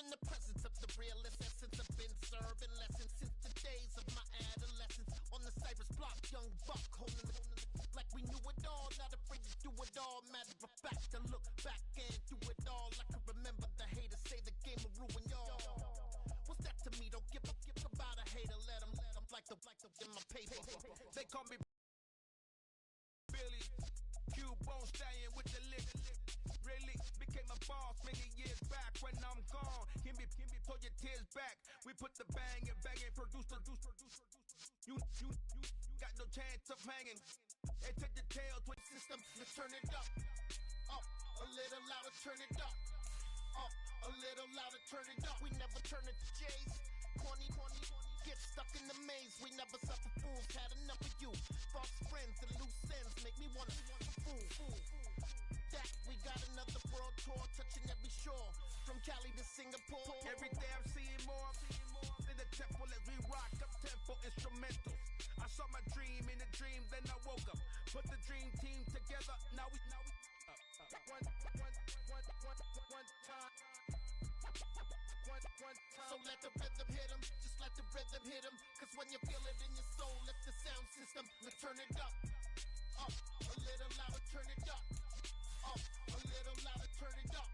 in the presence of the realest essence. I've been serving lessons since the days of my adolescence. On the Cypress block, young buck holding it like we knew it all. Not afraid to do it all. Matter of fact, to look back and do it all. I can remember the haters say the game will ruin y'all. What's that to me? Don't give about a hater. Let them like the in my paper. They call me Billy, Q-Bone Stallion with the lick. Really became a boss many years back. When I'm gone, give me, pull your tears back. We put the bang and produce. You got no chance of hanging. They took the tail to the system. Let's turn it up, a little louder. Turn it up, a little louder. Turn it up. We never turn it to J's. Corny, get stuck in the maze. We never suffer fools. Had enough of you. False friends and loose ends make me wanna fool. That we got another world tour touching every shore, from Cali to Singapore. Every day I'm seeing more in the temple as we rock up tempo instrumentals. I saw my dream in a dream, then I woke up. Put the dream team together. Now we one time. So let the rhythm hit 'em, just let the rhythm hit 'em. Cause when you feel it in your soul, lift the sound system. Let's turn it up, a little louder. Turn it up, a little louder. Turn it up.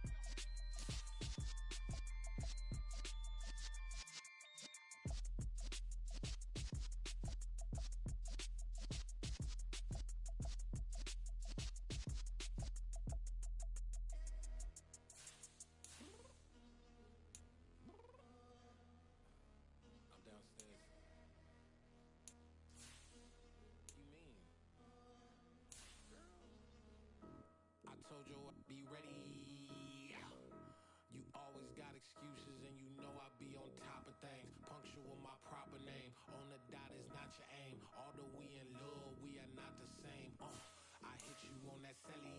I'm downstairs. You mean? I told you I'd be ready. You always got excuses and you know I be on top of things. Punctual my proper name. On the dot is not your aim. Although we in love, we are not the same. I hit you on that celly.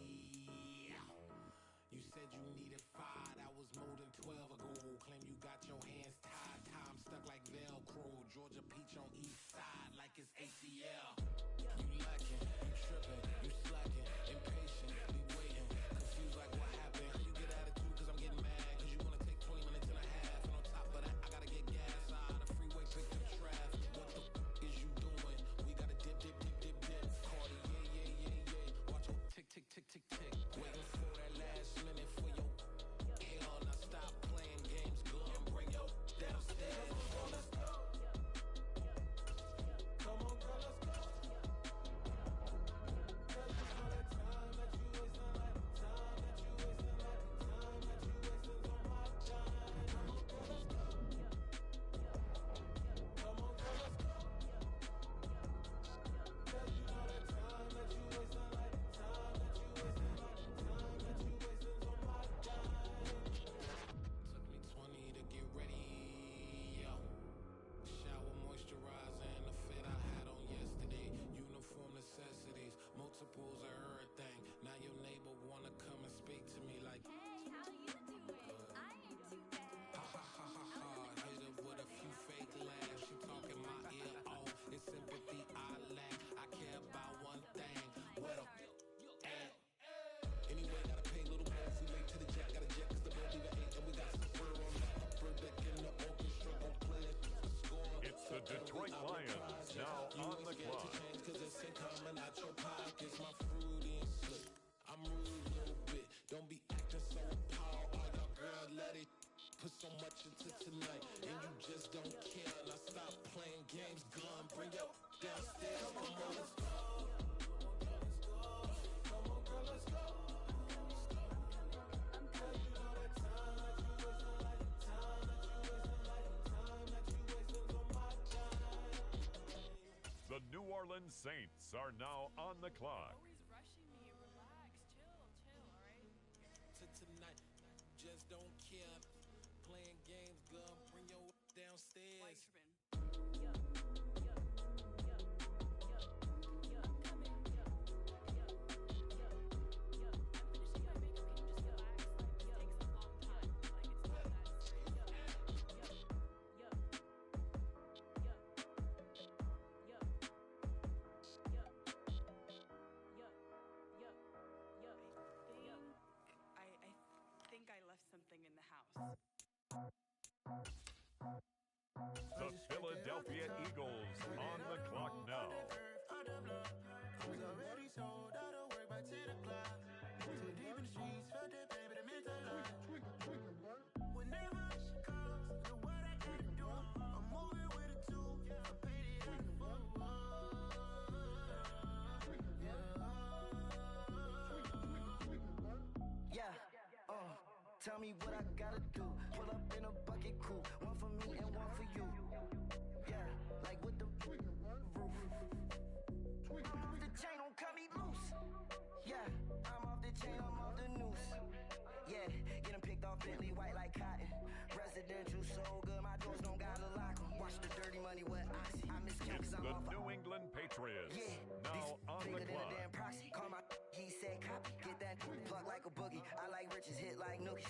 You said you needed 5, that was more than 12 ago. Claim you got your hands tied, time stuck like Velcro. Georgia Peach on east side like it's ACL. You lacking, you tripping, you slacking, impatient, be waiting, confused like what happened. You get attitude cause I'm getting mad, cause you wanna take 20 minutes and a half. And on top of that, I gotta get gas out of the freeway, pick up traffic. What the is you doing? We gotta dip. Cardi, yeah. Watch your tick. Waiting for that last minute for your hell. Now stop playing games, go and bring your downstairs. Come on, let's go. Come on, girl, let's go. Cause you know that time that you wasting, like time that you wasting, like time that you wasting on my time. Come on, girl, let's go. Come on, girl, let's go. Cause you know that time that you wasting, like time that you wasting, like time that you wasting on my dime. Took me 20 to get ready, yo. Shower moisturizer and the fit I had on yesterday. Uniform necessities, multiples of everything. Now your neighbor wanna come and speak to me like, Hey, how you doing? I ain't too bad. ha. Hit her with a few fake laughs. She talking my ear off. It's sympathy I lack. I care about one thing. Where the at? Anyway, gotta pay a little more if we late to the jet. Got a jet cause the boat leave at 8 and we got some fur on the upper deck in the orchestra. Gon' play it, score. It's the Detroit Lions now on the clock. Cause it's ain't coming out your pockets. My fruity and slick. I'm rude a little bit. Don't be acting so appalled. All y'all girl, let it put so much into tonight. And you just don't care. Now stop playing games. Gun, bring your downstairs. Come on, let's go. Come on, girl, let's go. Cause you know that time that you wasting, like time that you wasting, like time that you wasting on my time. The New Orleans Saints are now on the clock. Always rushing me. Relax. Chill, all right? To tonight, just don't care. Playing games, gun, bring your downstairs. Why you tripping? I think I left something in the house. Tell me what I gotta do. Pull up in a bucket crew, one for me and one for you. Yeah, like with the roof. I'm off the chain, don't cut me loose. Yeah, I'm off the chain, I'm off the noose. Yeah, getting picked off Bentley white like cotton. Residential so good, my doors don't gotta lock 'em. Watch the dirty money with oxy. I miscount It's 'cause I'm the off. New England Patriots. Yeah, Now on the bigger than a clock. damn proxy. Call my he said copy. Get that plug like a boogie. I like riches, hit like nookies.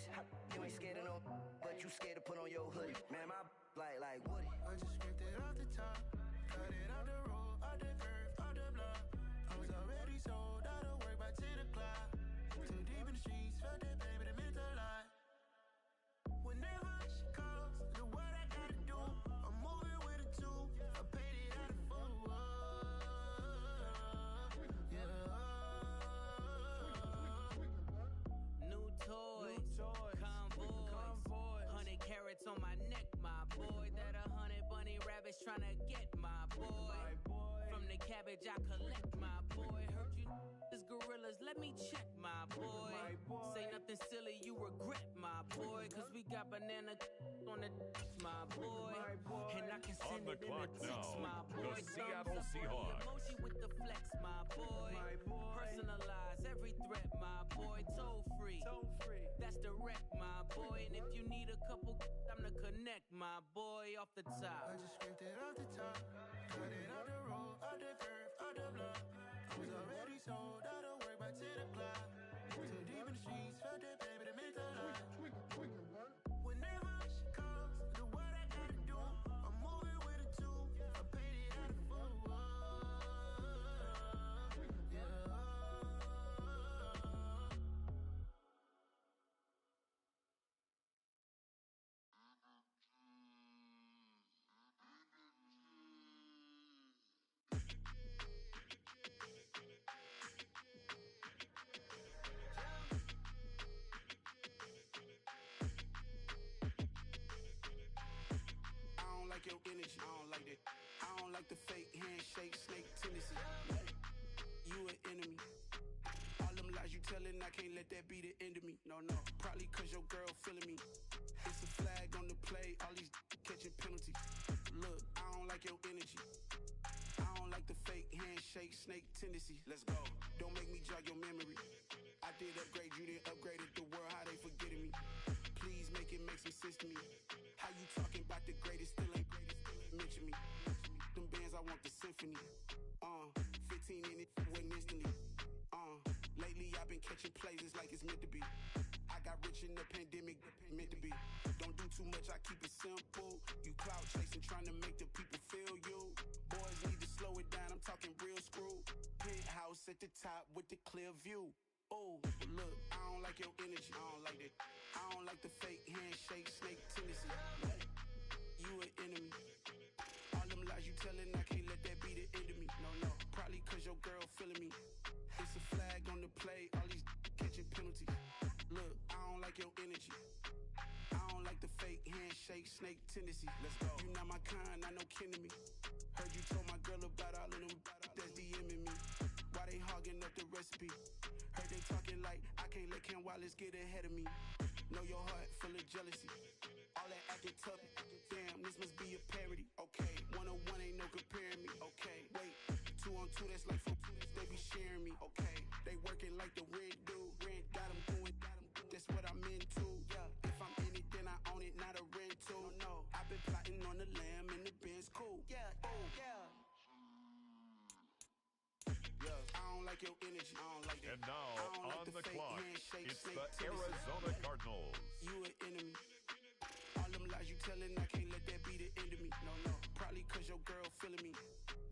You ain't scared of no, but you scared to put on your hoodie. Man, my like Woody. I just scraped it off the top, cut it out the road, out the curve, out the block. I was already sold out of work by 10 o'clock. Too deep in the streets, felt that baby, that meant a lot. Whenever she calls, look what I gotta do. I'm moving with a two, I paid it out of full. New toys, convoy, 100 carats on my neck, my boy. That 100 bunny rabbits tryna get my boy. From the cabbage I collect, my boy. Heard you is gorillas, let me check, my boy. Say nothing silly, you regret, my boy. Cause we got banana on the my boy. And I can On send the it in a clock text, now, my boy. the Thumbs Seattle up on the Seahawks. emoji with the flex, my boy. Personalize every threat, my boy. Toll free. That's direct, my boy. And if you need a couple, I'm to connect, my boy, off the top. I just scraped it off the top, cut it out the road, out the curve, out the block. I was already sold out of work by 10 o'clock. Too deep in the streets, felt that baby, that meant a lot. Whenever she calls, look what I gotta do. I'm moving with a two, I paid it out of full. I don't like your energy. I don't like that. I don't like the fake handshake, snake tendency. You an enemy. All them lies you telling, I can't let that be the end of me. No, probably cause your girl feeling me. It's a flag on the play, all these catching penalties. Look, I don't like your energy. I don't like the fake handshake, snake tendency. Let's go. Don't make me jog your memory. I did upgrade, you didn't upgrade it. The world, how they forgetting me. Please make it make some sense to me. How you talking about the greatest, still ain't greatest, mention me. Them bands, I want the symphony. 15 in it, wasn't instantly. Lately I've been catching plays, it's like it's meant to be. I got rich in the pandemic, meant to be. Don't do too much, I keep it simple. You clout chasing, trying to make the people feel you. Boys need to slow it down, I'm talking real screw. Penthouse at the top with the clear view. Oh, look, I don't like your energy, I don't like that. I don't like the fake handshake, snake tendency. You an enemy. All them lies you telling, I can't let that be the end of me. No, probably cause your girl feeling me. It's a flag on the play, all these catching penalties. Look, I don't like your energy. I don't like the fake handshake, snake tendency. Let's go. You not my kind, not no kin to me. Heard you told my girl about all of them that's DMing me. Why they hogging up the recipe? Heard they talking like I can't let Ken Wallace get ahead of me. Know your heart full of jealousy. All that acting tough, damn, this must be a parody. Okay, 101 ain't no comparing me. Okay, wait, 2 on 2, that's like 4 they be sharing me. Okay, they working like the rent do. Rent got them going, that's what I'm into. Yeah, if I'm in it, then I own it, not a rental. No, I've been plotting on the lamb and the Benz cool. Yeah, oh, yeah. I don't like your energy, I don't like that. And now like on the the fake clock, handshake, it's snake the tendency. Arizona Cardinals. You an enemy. All them lies you telling, I can't let that be the end of me. No, probably cause your girl feeling me.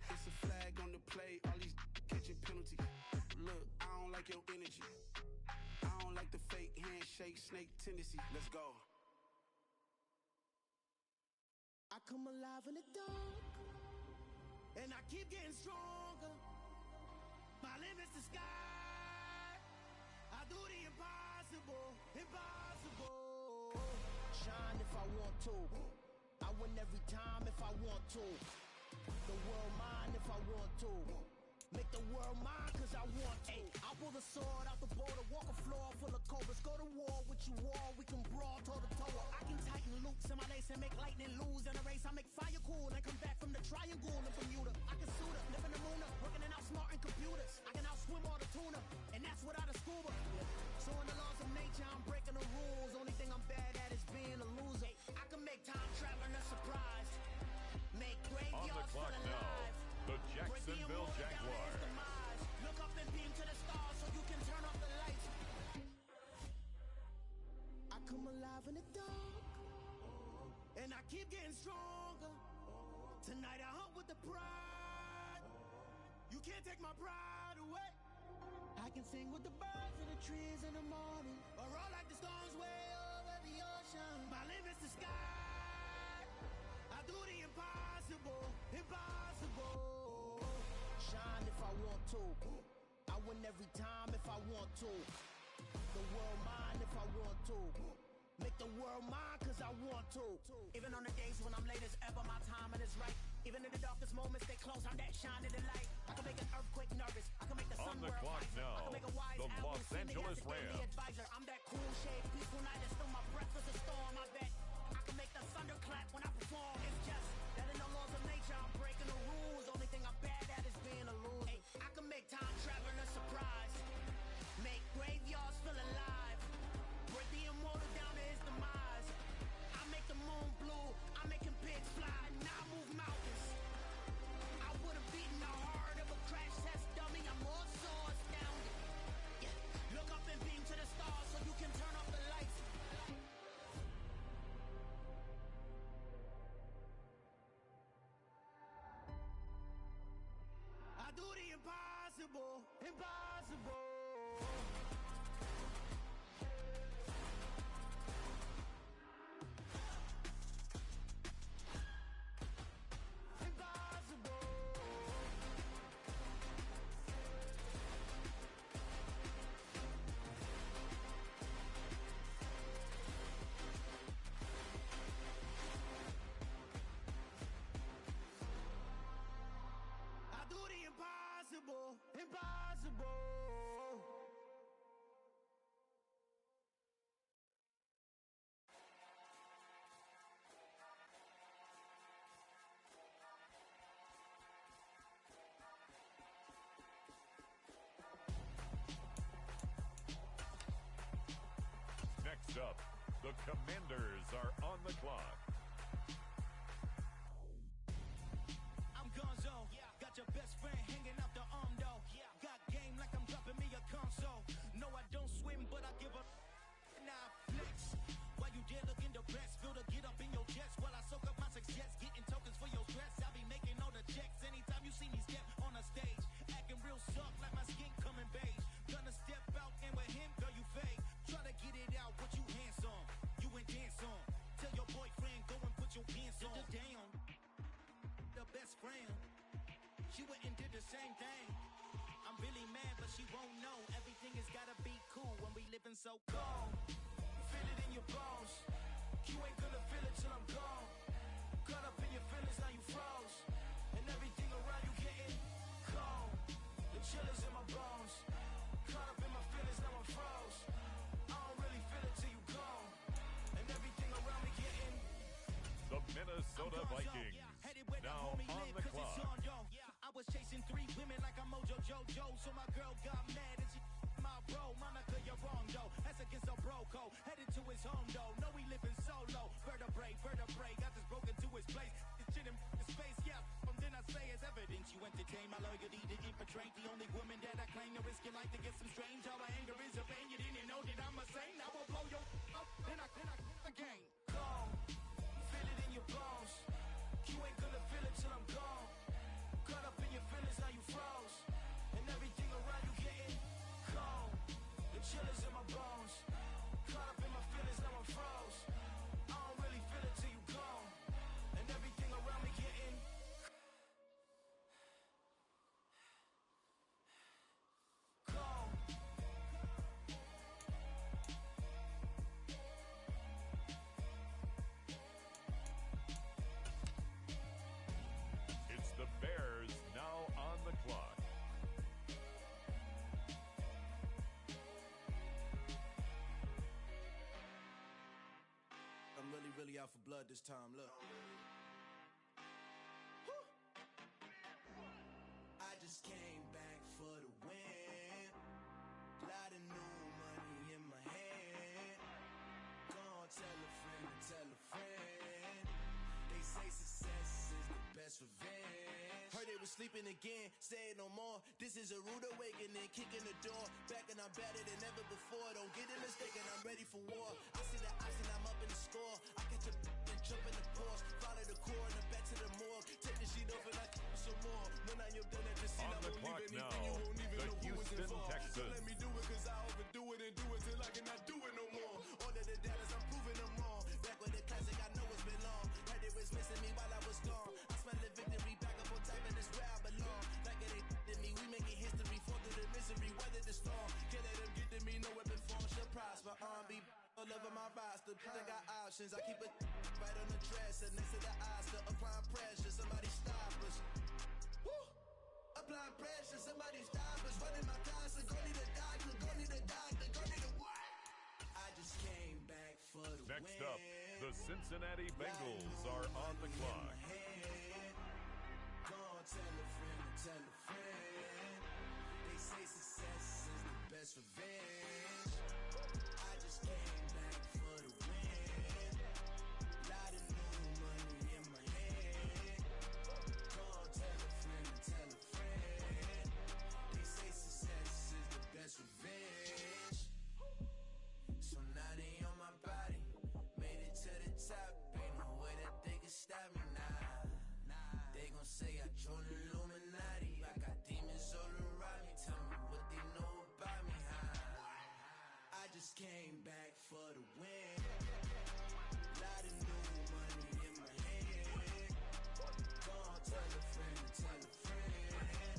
It's a flag on the play, all these catching penalties. Look, I don't like your energy. I don't like the fake handshake, snake tendency. Let's go. I come alive in the dark, and I keep getting stronger. My limit's the sky. I do the impossible, impossible. Shine if I want to. I win every time if I want to. The world mine if I want to. Make the world mine cause I want to. I'll pull the sword out the border, walk a floor full of cobras. Go to war with you all, we can face and make lightning lose in a race. I make fire cool and come back from the triangle in Bermuda. I can suit up, live in the moon up, working and outsmarting computers. I can outswim all the tuna, and that's without a scuba. So in the laws of nature, I'm breaking the rules. Only thing I'm bad at is being a loser. I can make time traveling a surprise. Make graveyards full of life. The Jacksonville Jaguars. Look up and beam to the stars so you can turn off the lights. I come alive in the dark, and I keep getting stronger. Tonight I hunt with the pride. You can't take my pride away. I can sing with the birds and the trees in the morning, or roll like the storms way over the ocean. My limit's the sky. I do the impossible, impossible. Shine if I want to. I win every time if I want to. The world mine if I want to. Make the world mine cause I want to. Even on the days when I'm late as ever, my timing is right. Even in the darkest moments, stay close, I'm that shining the light. I can make an earthquake nervous. I can make the sun On the world clock wiser. now, I can make a wise the album, Los see me as Angeles the daily Rams. advisor. I'm that cool shade, peaceful night, and still my breath is a storm. I bet I can make the thunder clap when I perform. It's just that in the laws of nature, I'm breaking the rules. Only thing I'm bad at is being a loser. Hey, I can make time traveling a surprise. Make graveyards feel alive. Break the immortal down to his demise. I make the moon blue. I'm making pigs fly. And I move mountains. I would have beaten the heart of a crash test dummy. I'm more so astounded. Yeah. Look up and beam to the stars so you can turn off the lights. I do the impossible, impossible. I do the impossible, impossible. Next up, the Commanders are on the clock. I'm Gonzo. Got your best friend hanging out the arm though. Got game like I'm dropping me a console. No, I don't swim, but I give a now flex. While you there looking depressed, feel to get up in your chest while I soak up my success, getting tokens for your stress. I be making all the checks anytime you see me step on a stage, acting real soft like my skin coming beige. Gonna step out and with him, girl, you fake. Try to get it out, what you handsome, you ain't dance on. Tell your boyfriend go and put your pants on. Down, the best friend. She went and did the same thing. I'm really mad, but she won't know. Everything has gotta be cool when we living so cold. Feel it in your bones. You ain't gonna feel it till I'm gone. Caught up in your feelings, now you froze. And everything around you getting cold. The chill is in my bones. Caught up in my feelings, now I'm froze. I don't really feel it till you gone. And everything around me getting. The Minnesota Vikings now on the clock. I was chasing 3 women like I'm Mojo Jojo, so my girl got mad and she my bro. Monica, you're wrong though. That's against a bro code. Headed to his home though. No, we living solo. Vertebrae, got this broken to his place. This shit in his face, yeah. From then I say it's evidence you entertain my loyalty to infiltrate. The only woman that I claim to risk your life to get some strange. All my anger is a pain. You didn't know that I'm a saint. I will blow your up, then I again. Gone. Feel it in your bones. You ain't gonna feel it till I'm gone. Caught up in your feelings, now you froze. And everything around you getting cold. The chill is in my bones. Caught up in my feelings, now I'm froze. I don't really feel it till you gone. And everything around me getting cold. really out for blood this time, look. I just came back for the win. Lot of new money in my hand. Go on, tell a friend and tell a friend. They say success is the best revenge. Heard they was sleeping again, say it no more. This is a rude awakening, kicking the door. Back and I'm better than ever before. Don't get it mistaken, I'm ready for war. I see the option, I'm up in the score. I catch a and jump in the course. Follow the core and then back to the morgue. Take the sheet off and I some more. When I you're gonna just see On I the won't clock leave now, anything. You won't even the know who was Houston involved. Texans. Don't let me do it cause I overdo it and do it till I cannot do it no more. All of the doubters, I'm proving them wrong. Back with the classic, I know it's been long. Heard it was missing me while I was gone. I smell the victory back up on top and it's where I belong. Like it ain't to me, we making history. Fall through the misery, weather the storm. Can't let them get to me, no weapon form shall prosper. R&B all over my roster, I got options. I keep it right on the dresser, next to the Oscar. Applying pressure, somebody stop us. Woo! Applying pressure, somebody stop us. Running my class, go need a doctor, go need a doctor, go need a what? I just came back for the Next win. up, the Cincinnati Bengals are on the clock. Go on, tell a friend and tell a friend. They say success is the best revenge. I just came back for the win. Lot of new money in my hand. Go on, tell a friend and tell a friend. They say success is the best revenge. So now they on my body. Made it to the top. Ain't no way that they can stop me now. They gon' say I joined the Illuminati. I got demons all around me. Tell me what they know about me, huh? I just came back for the win. Lot of new money in my hand. Go on, tell a friend and tell a friend.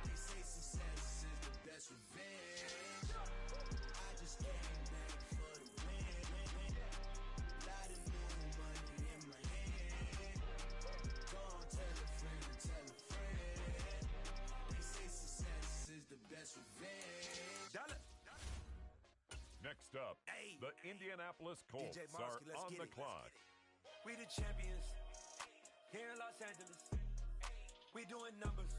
They say success is the best revenge. I just came back for the win. Lot of new money in my hand. Go on, tell a friend and tell a friend. They say success is the best revenge. Next up, the Indianapolis Colts DJ are Marsky, let's on get the it. clock. We the champions here in Los Angeles. We doing numbers.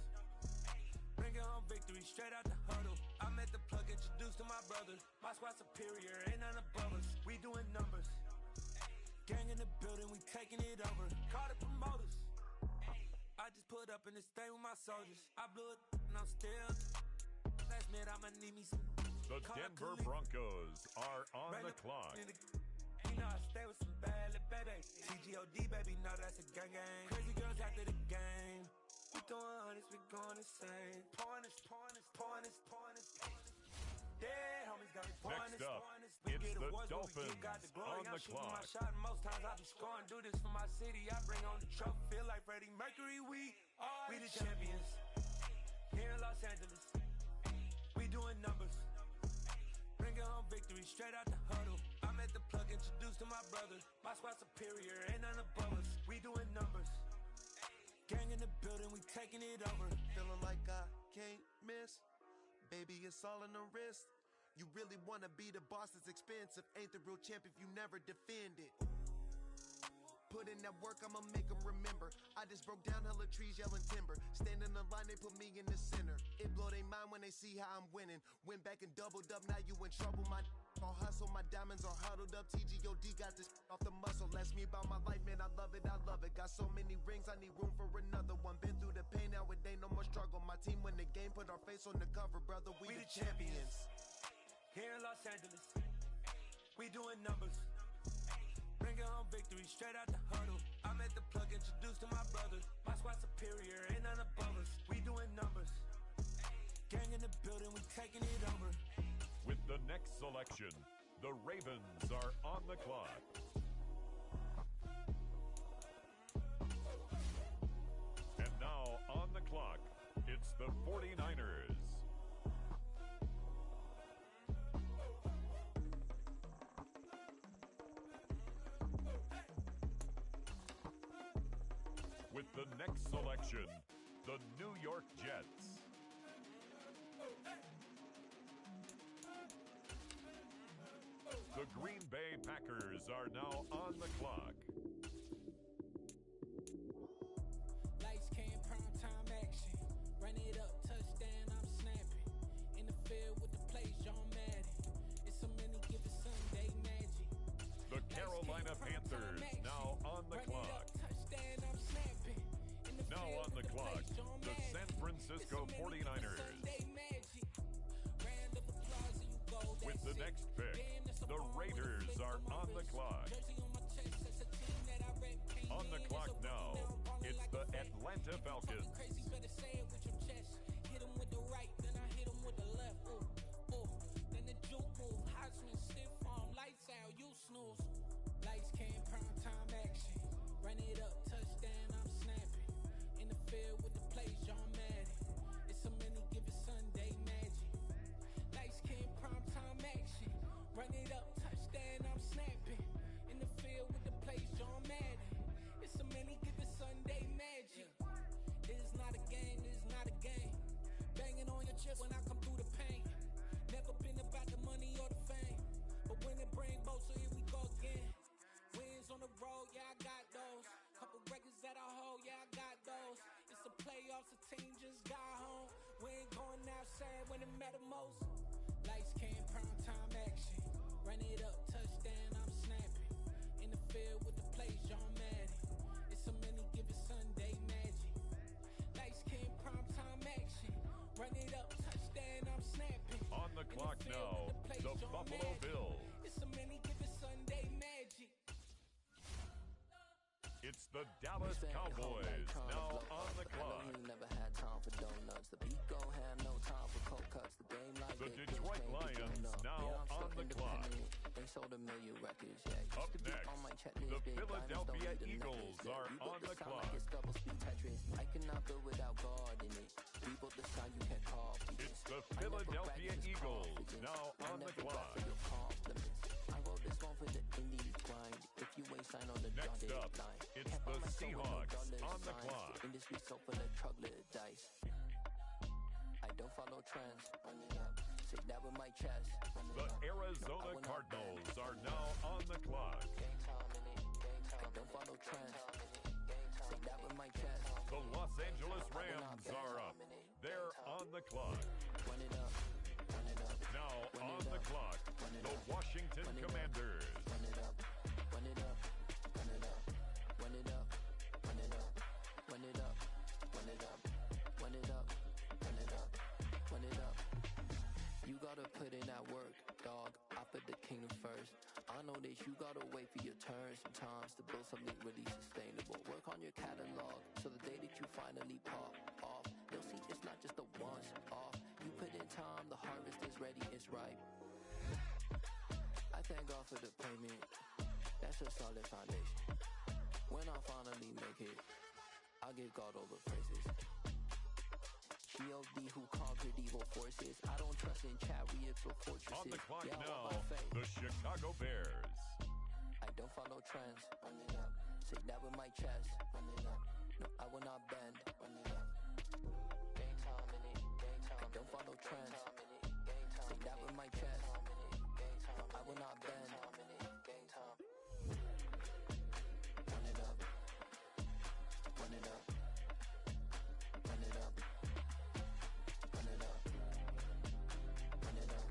Bringing home victory straight out the huddle. I met the plug, introduced to my brother. My squad superior, ain't none above us. We doing numbers. Gang in the building, we taking it over. Call the promoters. I just put up in this thing with my soldiers. I blew it and I'm still. Last minute, I'ma need me some. The Denver Broncos are on the clock. You know I stay with some bad little baby. TGOD, baby, know that's a gang gang. Crazy girls after the game. We throwing hundreds, we going insane. Pouring this. Dead homies got me pouring Next this. up, We it's get the awards, but we Dolphins get got the glory. on I'm the shooting my clock. shot, and most times I be scoring. Do this for my city. I bring on the trophy. Feel like Freddie Mercury. We the champions here in Los Angeles. We doing numbers. Bringing home victory straight out the huddle. I met the plug, introduced to my brother. My squad superior, ain't none above us. We doing numbers. Gang in the building, we taking it over. Feeling like I can't miss. Baby, it's all in the wrist. You really wanna be the boss, it's expensive. Ain't the real champ if you never defend it. Put in that work, I'ma make them remember. I just broke down hella trees, yelling timber. Standing in line, they put me in the center. It blow their mind when they see how I'm winning. Went back and doubled up, now you in trouble. My all hustle, my diamonds are huddled up. TGOD got this off the muscle. Ask me about my life, man, I love it. Got so many rings, I need room for another one. Been through the pain, now it ain't no more struggle. My team win the game, put our face on the cover. Brother, we the champions. Here in Los Angeles, we doing numbers. Bringing home victory straight out the huddle. I met the plug, introduced to my brother. My squad superior, ain't none above us. We doing numbers. Gang in the building, we taking it over. With the next selection, the Ravens are on the clock. And now on the clock, it's the 49ers. With the next selection, the New York Jets. The Green Bay Packers are now on the clock. the clock, the San Francisco 49ers. With the next pick, the Raiders are on the clock. On the clock now, it's the Atlanta Falcons. Hit him with the right, then I hit him with the left. Then the juke move, hot swing, stiff arm, lights out, you snooze. Lights came, prime time action. Run it up, touchdown, I'm snapping. In the field with the plays, John Madden. It's a mini, give it Sunday magic. Lights came, prime time action. Run it up, touchdown, I'm snapping. In the field with the plays, John Madden. It's a mini, give it Sunday magic. This is not a game, this is not a game. Banging on your chest when I come through the pain. Never been about the money or the fame, but when it bring both, so here we go again. Wins on the road, yeah, I got those. Couple records that I hold, yeah, I got those. It's the playoffs, the team just got home. We ain't going outside when it matter most. Lights came, prime time action. Run it up, touchdown, I'm snapping. In the field with the plays, John Madden. It's a mini, give it Sunday magic. Lights came, prime time action. Run it up, touchdown, I'm snapping. On the clock now, the Buffalo Bills. It's a mini, give it Sunday magic. It's the Dallas Cowboys now on the clock. Never had time for donuts. The beat go ham, no time for cold cuts. The game like the Detroit Lions now on the clock. They sold a million records, yeah. Up next, the Philadelphia Eagles are on the clock. It's double speed Tetris. I cannot build without God in it. People the sign you can't call. It's the Philadelphia Eagles now on the clock. I wrote this one for the Indies grind. If you ain't signed on the next up, line, it's the Seahawks on the clock. Industry so full of chocolate dice. I don't follow trends. Say that with my chest. The Arizona Cardinals are now on the clock. I don't follow trends. Say that with my chest. The Los Angeles Rams are up. They're on the clock. Run it up. Now on the clock, the Washington Commanders. Run it up. Run it up. Run it up. Run it up. Run it up. Run it up. Run it up. Run it up. Run it up. Run it up. You gotta put in that work, dog. I put the kingdom first. I know that you gotta wait for your turn sometimes to build something really sustainable. Work on your catalog so the day that you finally pop off, you'll see it's not just a once off. You put in time, the harvest is ready, it's ripe. I thank God for the payment. That's a solid foundation. When I finally make it, I'll give God all the praises. G.O.D. who conquered evil forces. I don't trust in chariots or fortresses. On the clock yeah, now, the Chicago Bears. I don't follow trends. Run it up. Say that with my chest. Run it up. No, I will not bend. Run it up. Game time in it. Game time. I don't follow trends. Game time. Say that with my chest. No, I will not bend. Game time. Run it up. Run it up. Run it up. Run it up. Run it up.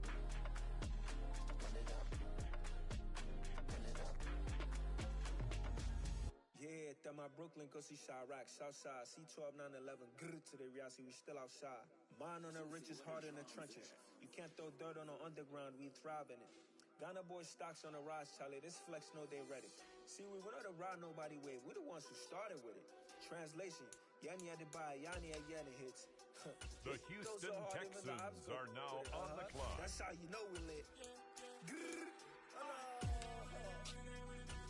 Run it up. Run it up. Yeah, that my Brooklyn, go see Chirac, Southside, C12, 911, grr to the reality, we still outside. Mine on the richest, heart in the trenches. You can't throw dirt on the underground, we thrive in it. Ghana boys stocks on the rise, Charlie, this flex know they ready. See, we not to ride nobody wave, we the ones who started with it. Translation, Yani had to buy, Yani had hits. The Houston Texans are now on the clock. That's how you know we lit.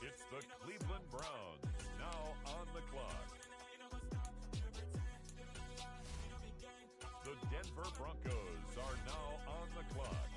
It's the Cleveland Browns now on the clock. The Denver Broncos are now on the clock.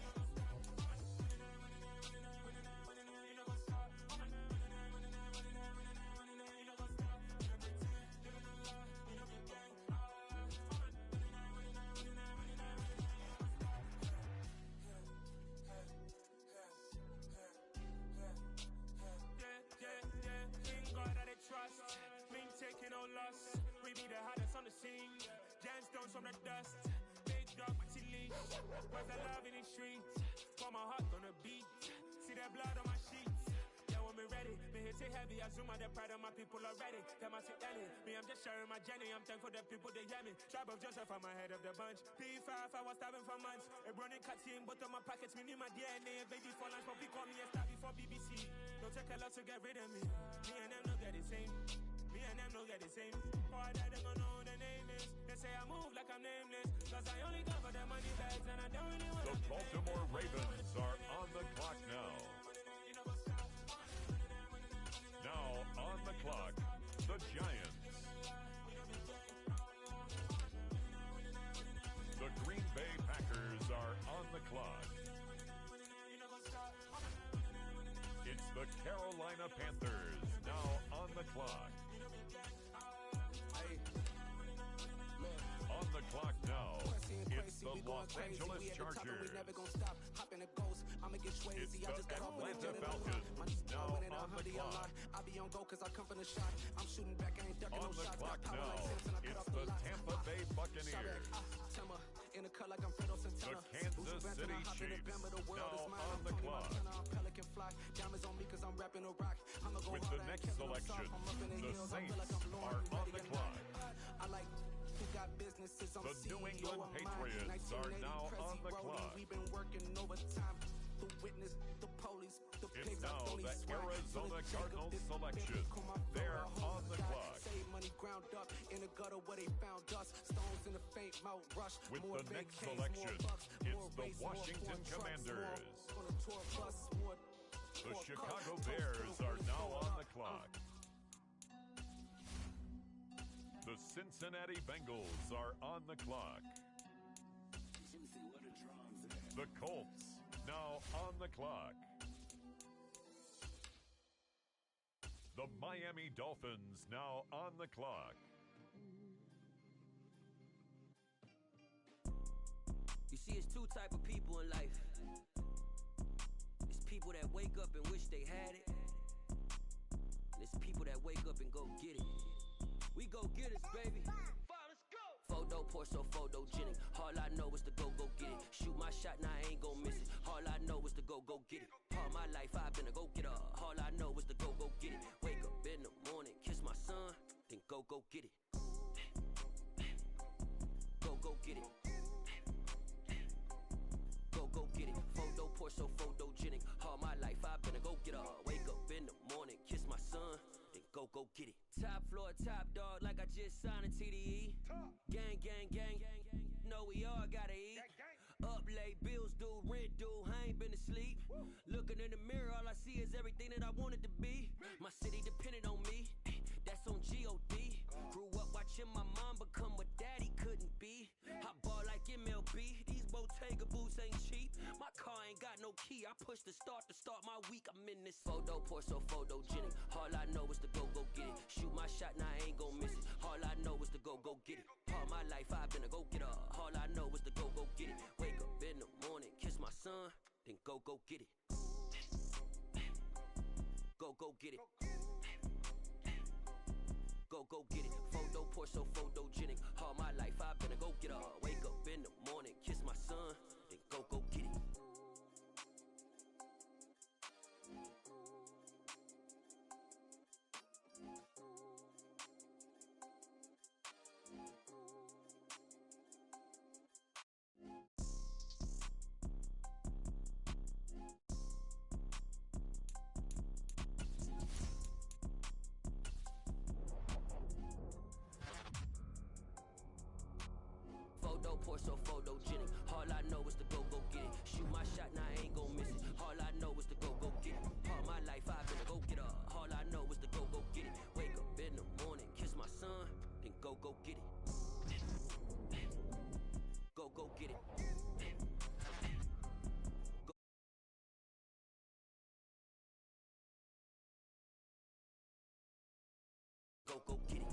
Taking no loss, we be the hottest on the scene. Gemstones from the dust, big dog to leash. Where's the love in the streets? For my heart on the beat, see that blood on my sheets. Yeah, when me ready, me hit say heavy, I zoom out the pride of my people already. Them I say Ellie, me I'm just sharing my journey. I'm thankful the people they hear me. Tribe of Joseph, I'm ahead of the bunch. P5, I was starving for months. A running cut in both of my pockets, me need my DNA. Baby for lunch, but we call me a star before BBC. Don't take a lot to get rid of me. Me and them don't get the same. Me and them don't get the same. For that they gonna know the name is. They say I move like I'm nameless. Cause I only cover the money bags and I don't really want The Baltimore Ravens are on the clock now. Now on the clock, the Giants. The Green Bay Packers are on the clock. It's the Carolina Panthers now on the clock. On the clock now, it's the Los Angeles Chargers. It's the Atlanta Falcons now on the clock. I be on go cause I come from the shot. I'm shooting back, I ain't ducking On no the shots. clock Got power now, like Samson, I cut it's off the lot. Tampa Bay Buccaneers. In the cut like I'm Fredo Santana. The Kansas City Chiefs now on the clock. Pelican fly, diamonds on me cause I'm rapping a rock. I'ma go With hard, the I ain't next catching no selection, soft. I'm up in the the hills, I feel Saints like I'm Lauren, are on ready the or clock. not. I like who got businesses, I'm The CEO New England of mine. Patriots are 1980 now Prezi on the Brody, clock. We've been working overtime. The witness, the police, the It's pigs, I now don't the eat swine. Arizona Jacob, Cardinals this selection. bitch, call my They're phone, on the God, clock. Save money ground up in the gutter where they found us. Stones in the faint mouth rush. With More the next vacays, selection, more bucks, it's more the race, more Washington foreign trucks, Commanders. more on a tour bus, more The more Chicago cups, Bears toast are to now the on floor. the clock. The Cincinnati Bengals are on the clock. The Colts now on the clock. The Miami Dolphins now on the clock. You see, it's two type of people in life. It's people that wake up and wish they had it. And it's people that wake up and go get it. We go getters, baby. Photo, Porso, photogenic. All I know is to go get it. Shoot my shot, now I ain't gon' miss it. All I know is to go get it. All my life I've been a go-getter. All I know is to go get it. Wake up in the morning, kiss my son, then go get it. Go get it. Go get it. Photo, Porso, photogenic. All my life I've been a go-getter. Wake up in the morning, kiss my son, then go get it. Top floor, top dog, like I just signed a TDE. Gang, gang, gang, know we all gotta eat. Up late, bills due, rent due, I ain't been asleep. Looking in the mirror, all I see is everything that I wanted to be. My city depended on me, that's on G.O.D. Grew up watching my mom become what daddy couldn't be. I ball like MLB, these Bottega boots ain't cheap. My car ain't got no key, I push the start to start my week. I'm in this photo, Porso, photogenic. All I know is to go get it. Shoot my shot, now I ain't gon' miss it. All I know is to go get it. All my life I've been a go-getter. All I know is to go get it. Wake up in the morning, kiss my son, then go get it. Go get it. Go get it. Photo, Porso, photogenic. All my life I've been a go-getter. Wake up in the morning, kiss my son, then go get it. Photo, Porso, photogenic. All I know is to go get it. Shoot my shot, now I ain't gon' miss it. All I know is to go get it. All my life I've been a go-getter. All I know is to go get it. Wake up in the morning, kiss my son, then go get it. Go get it. Go get it.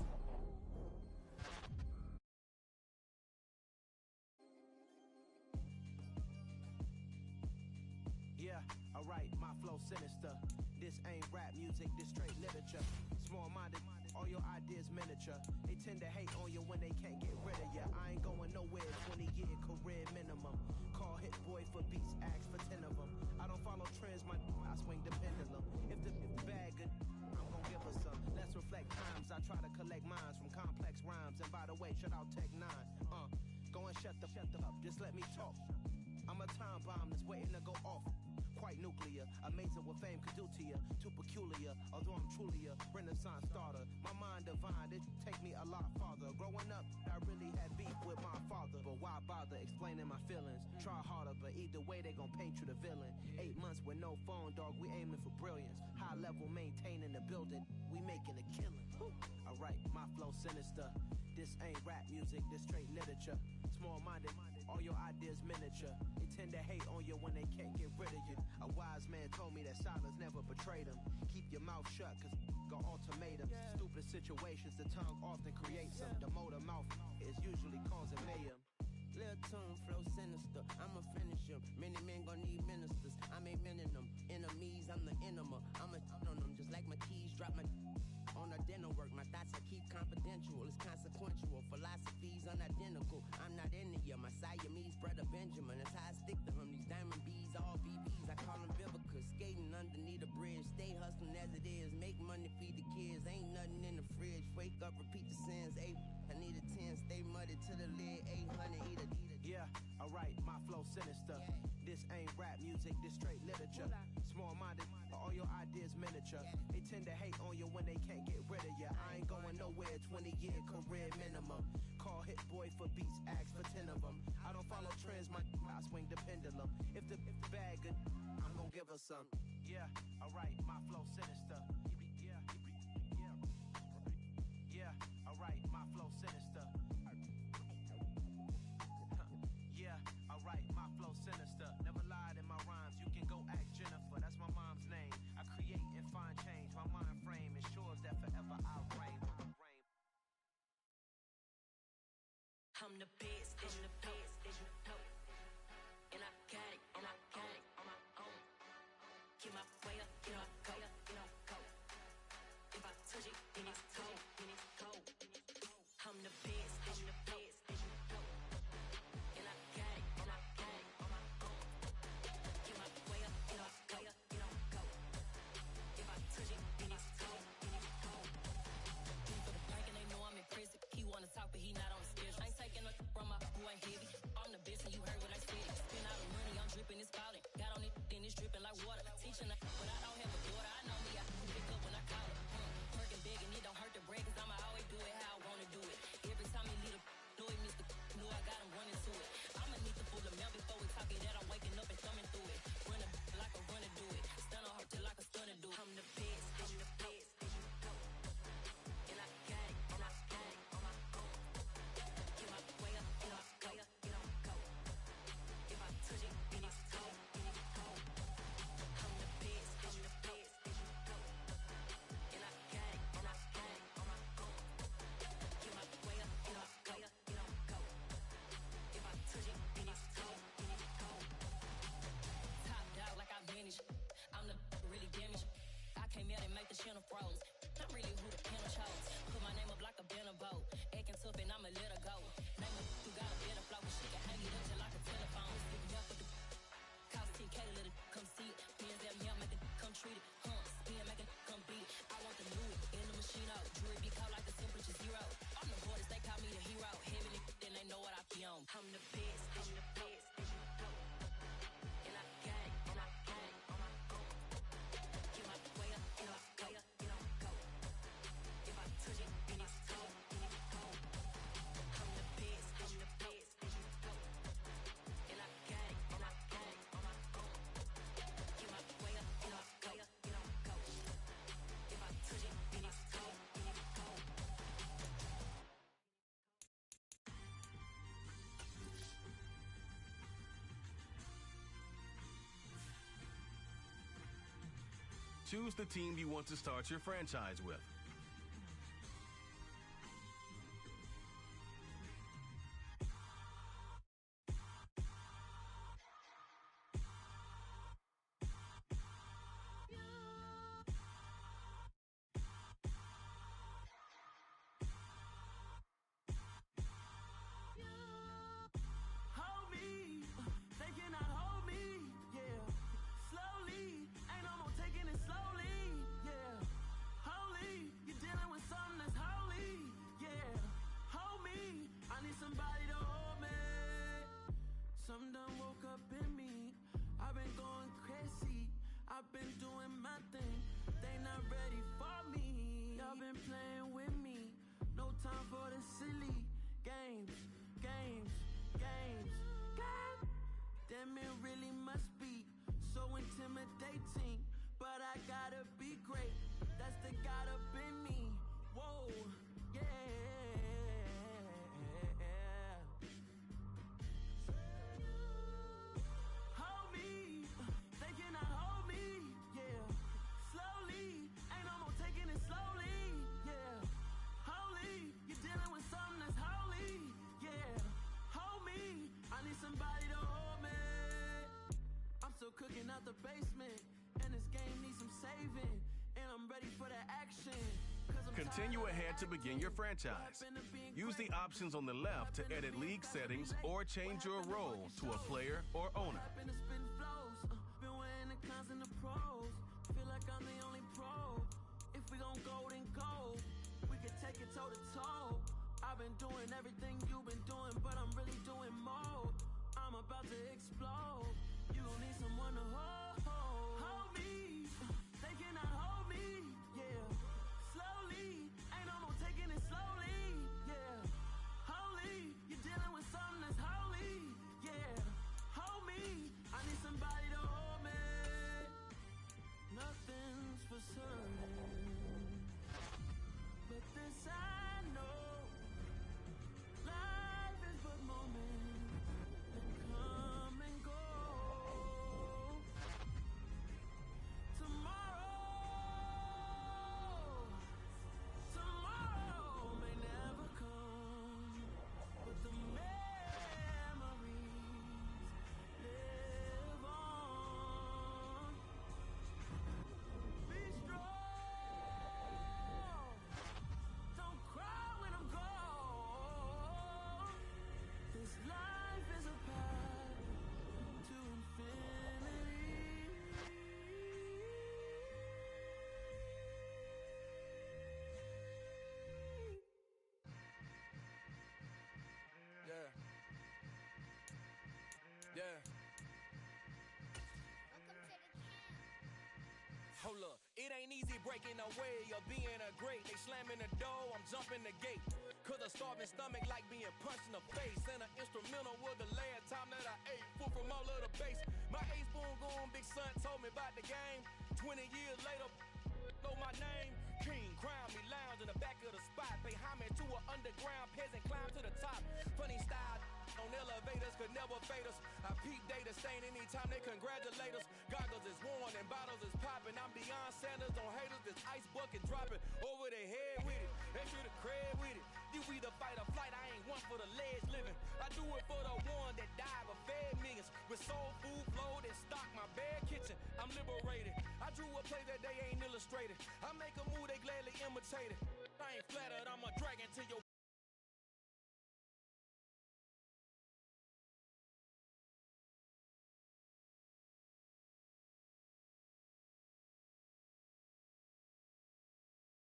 Yeah, alright, my flow sinister. This ain't rap music, this straight literature. Small-minded, all your ideas miniature. They tend to hate on you when they can't get rid of you. I ain't going nowhere, 20-year career minimum. Call Hit Boy for beats, ask for 10 of them. I don't follow trends, I swing the pendulum. If the bag good, I'm let me talk. I'm a time bomb that's waiting to go off. Quite nuclear, amazing what fame could do to you. Too peculiar, although I'm truly a renaissance starter. My mind divine, it take me a lot farther. Growing up, I really had beef with my father. But why bother explaining my feelings? Try harder, but either way they gon' paint you the villain. 8 months with no phone, dog, we aiming for brilliance. High level maintaining the building, we making a killing. Alright, my flow sinister. This ain't rap music, this straight literature. Small-minded, all your ideas miniature. They tend to hate on you when they can't get rid of you. A wise man told me that silence never betrayed him. Keep your mouth shut, cause got ultimatums. Stupid situations, the tongue often creates them. The motor mouth is usually causing mayhem. Lil' tune, flow sinister, I'ma finish him. Many men gon' need ministers, I'm aiming them. Enemies, I'm the enema, I'ma on them. Just like my keys, drop my on the dinner work. My thoughts I keep confidential, it's consequential. Philosophies unidentical, I'm not in the my Siamese brother Benjamin. That's how I stick to him, these diamond bees, all BBs. I call them Vivica, skating underneath the bridge. Stay hustling as it is, make money, feed the kids. Ain't nothing in the fridge, wake up, repeat the sins. I need a 10, stay muddy to the lid. 800, eat a. Yeah, alright, my flow sinister. This ain't rap music, this straight literature. Small-minded, all your ideas miniature. They tend to hate on you when they can't get rid of you. I ain't going nowhere, 20-year career minimum. Call hit boy for beats, ask for 10 of them. I don't follow trends, I swing the pendulum. If the bag good, I'm gonna give her some. Yeah, alright, my flow sinister. Yeah, alright, my flow sinister. Yeah, alright, my flow sinister. Never lied in my rhymes, you can go ask Jennifer, that's my mom's name. I create and find change, my mind frame ensures that forever I reign. I'm the best, I'm the best, and I got it, on my own. Get my way up, get my go, go. If I touch it, then it's cold, I'm the best, and I got it, on my own. Get my way up, get my go. If I touch it, then it's cold, For the bank and they know I'm in prison. He wanna talk, but he not on the schedule. I ain't taking no from my boy heavy. I'm the best and you heard what I said. Spend all the money, I'm dripping, it's falling. Got on it, then it's dripping like water. Teaching her, but I don't have a daughter. I know me, I can pick up when I call her. Working big and it don't hurt the break, cause I'ma always do it how I wanna do it. Every time he leave the know it, Mr. Know I got him running to it. I'ma need to pull the mail before we talk it that I'm waking up and thumbing through it. Running like a runner do it. Stun on her till like a stunner do it. I'm the best, and I got it, on my own. Get my way up, get my go. If I touch it, then it's cold, I'm the best, and I got it, on my own. Get my way up, get my go. If I touch it, then it's cold, Top dog like I vanished. I'm the really damaged. I came out and make the channel froze. I'm really who the piano chose. Put my name up like a banner boat. Acting tough and I'ma let her go. Name her who got a better flow. She can hang it up just like a telephone. Stick me up with the cost 10K to let it come see it. Hands at me, I make it come treat it. Spin, make it come beat it. I want the new in the machine out. Jewelry be cold like the temperature 0. I'm the borders, they call me the hero. Heaven it, then they know what I be on. I'm the best, and I got it, on my own. Get my way up, get my go. If I touch it, then it's cold, I'm the best, and I got it, on my own. Get my way up, get my go. If I touch it, then it's cold. Choose the team you want to start your franchise with. Hold me, they cannot hold me, yeah. Slowly, ain't no more taking it slowly, yeah. Holy, not ready for me. Y'all been playing with me. No time for the silly games. Damn, it really must be so intimidating. But I gotta be great. That's the God up in me. Whoa, yeah. Hold me, they cannot hold me, yeah. Slowly, ain't no more taking it slowly, yeah. Holy, you're dealing with something that's holy, yeah. Hold me, I need somebody to hold me. I'm still cooking out the basement, and this game needs some saving, and I'm ready for the action. Continue ahead to begin your franchise. Use the options on the left to edit league settings or change your role to a player or owner. Been weighing the cons and the pros. Feel like I'm the only pro. If we gon' go, then go. We can take it toe to toe. I've been doing everything you've been doing, but I'm really doing more. I'm about to explode. You gon' need someone to hold. Hold me. They cannot hold me. Yeah. Slowly. Ain't no more taking it slowly. Yeah. Holy. You're dealing with something that's holy. Yeah. Hold me. I need somebody to hold me. Nothing's for certain, but this I know. Life is but moments that come and go. Tomorrow may never come, but the memories live on. Be strong, don't cry when I'm gone. This life is a path to infinity. Yeah. Hold up, it ain't easy breaking away or being a great. They slamming the door, I'm jumping the gate. Cause a starving stomach like being punched in the face. And an instrumental was the last time that I ate. Food from all of the base. My ace boom goon, big son told me about the game. 20 years later, know my name. King, crown me, lounge in the back of the spot. Pay homage to an underground peasant, climb to the top. Funny style on elevators could never fade us. I peep data stain anytime they congratulate us. Goggles is worn and bottles is popping. I'm Deion Sanders on haters, this ice bucket dropping over their head with it. They should have cred with it. You either fight or flight, I ain't one for the ledge living. I do it for the one that died but fed millions. With soul food flow that stock my bare kitchen. I'm liberated. I drew a play that they ain't illustrated. I make a move, they gladly imitate it. I ain't flattered, I'm a dragon to your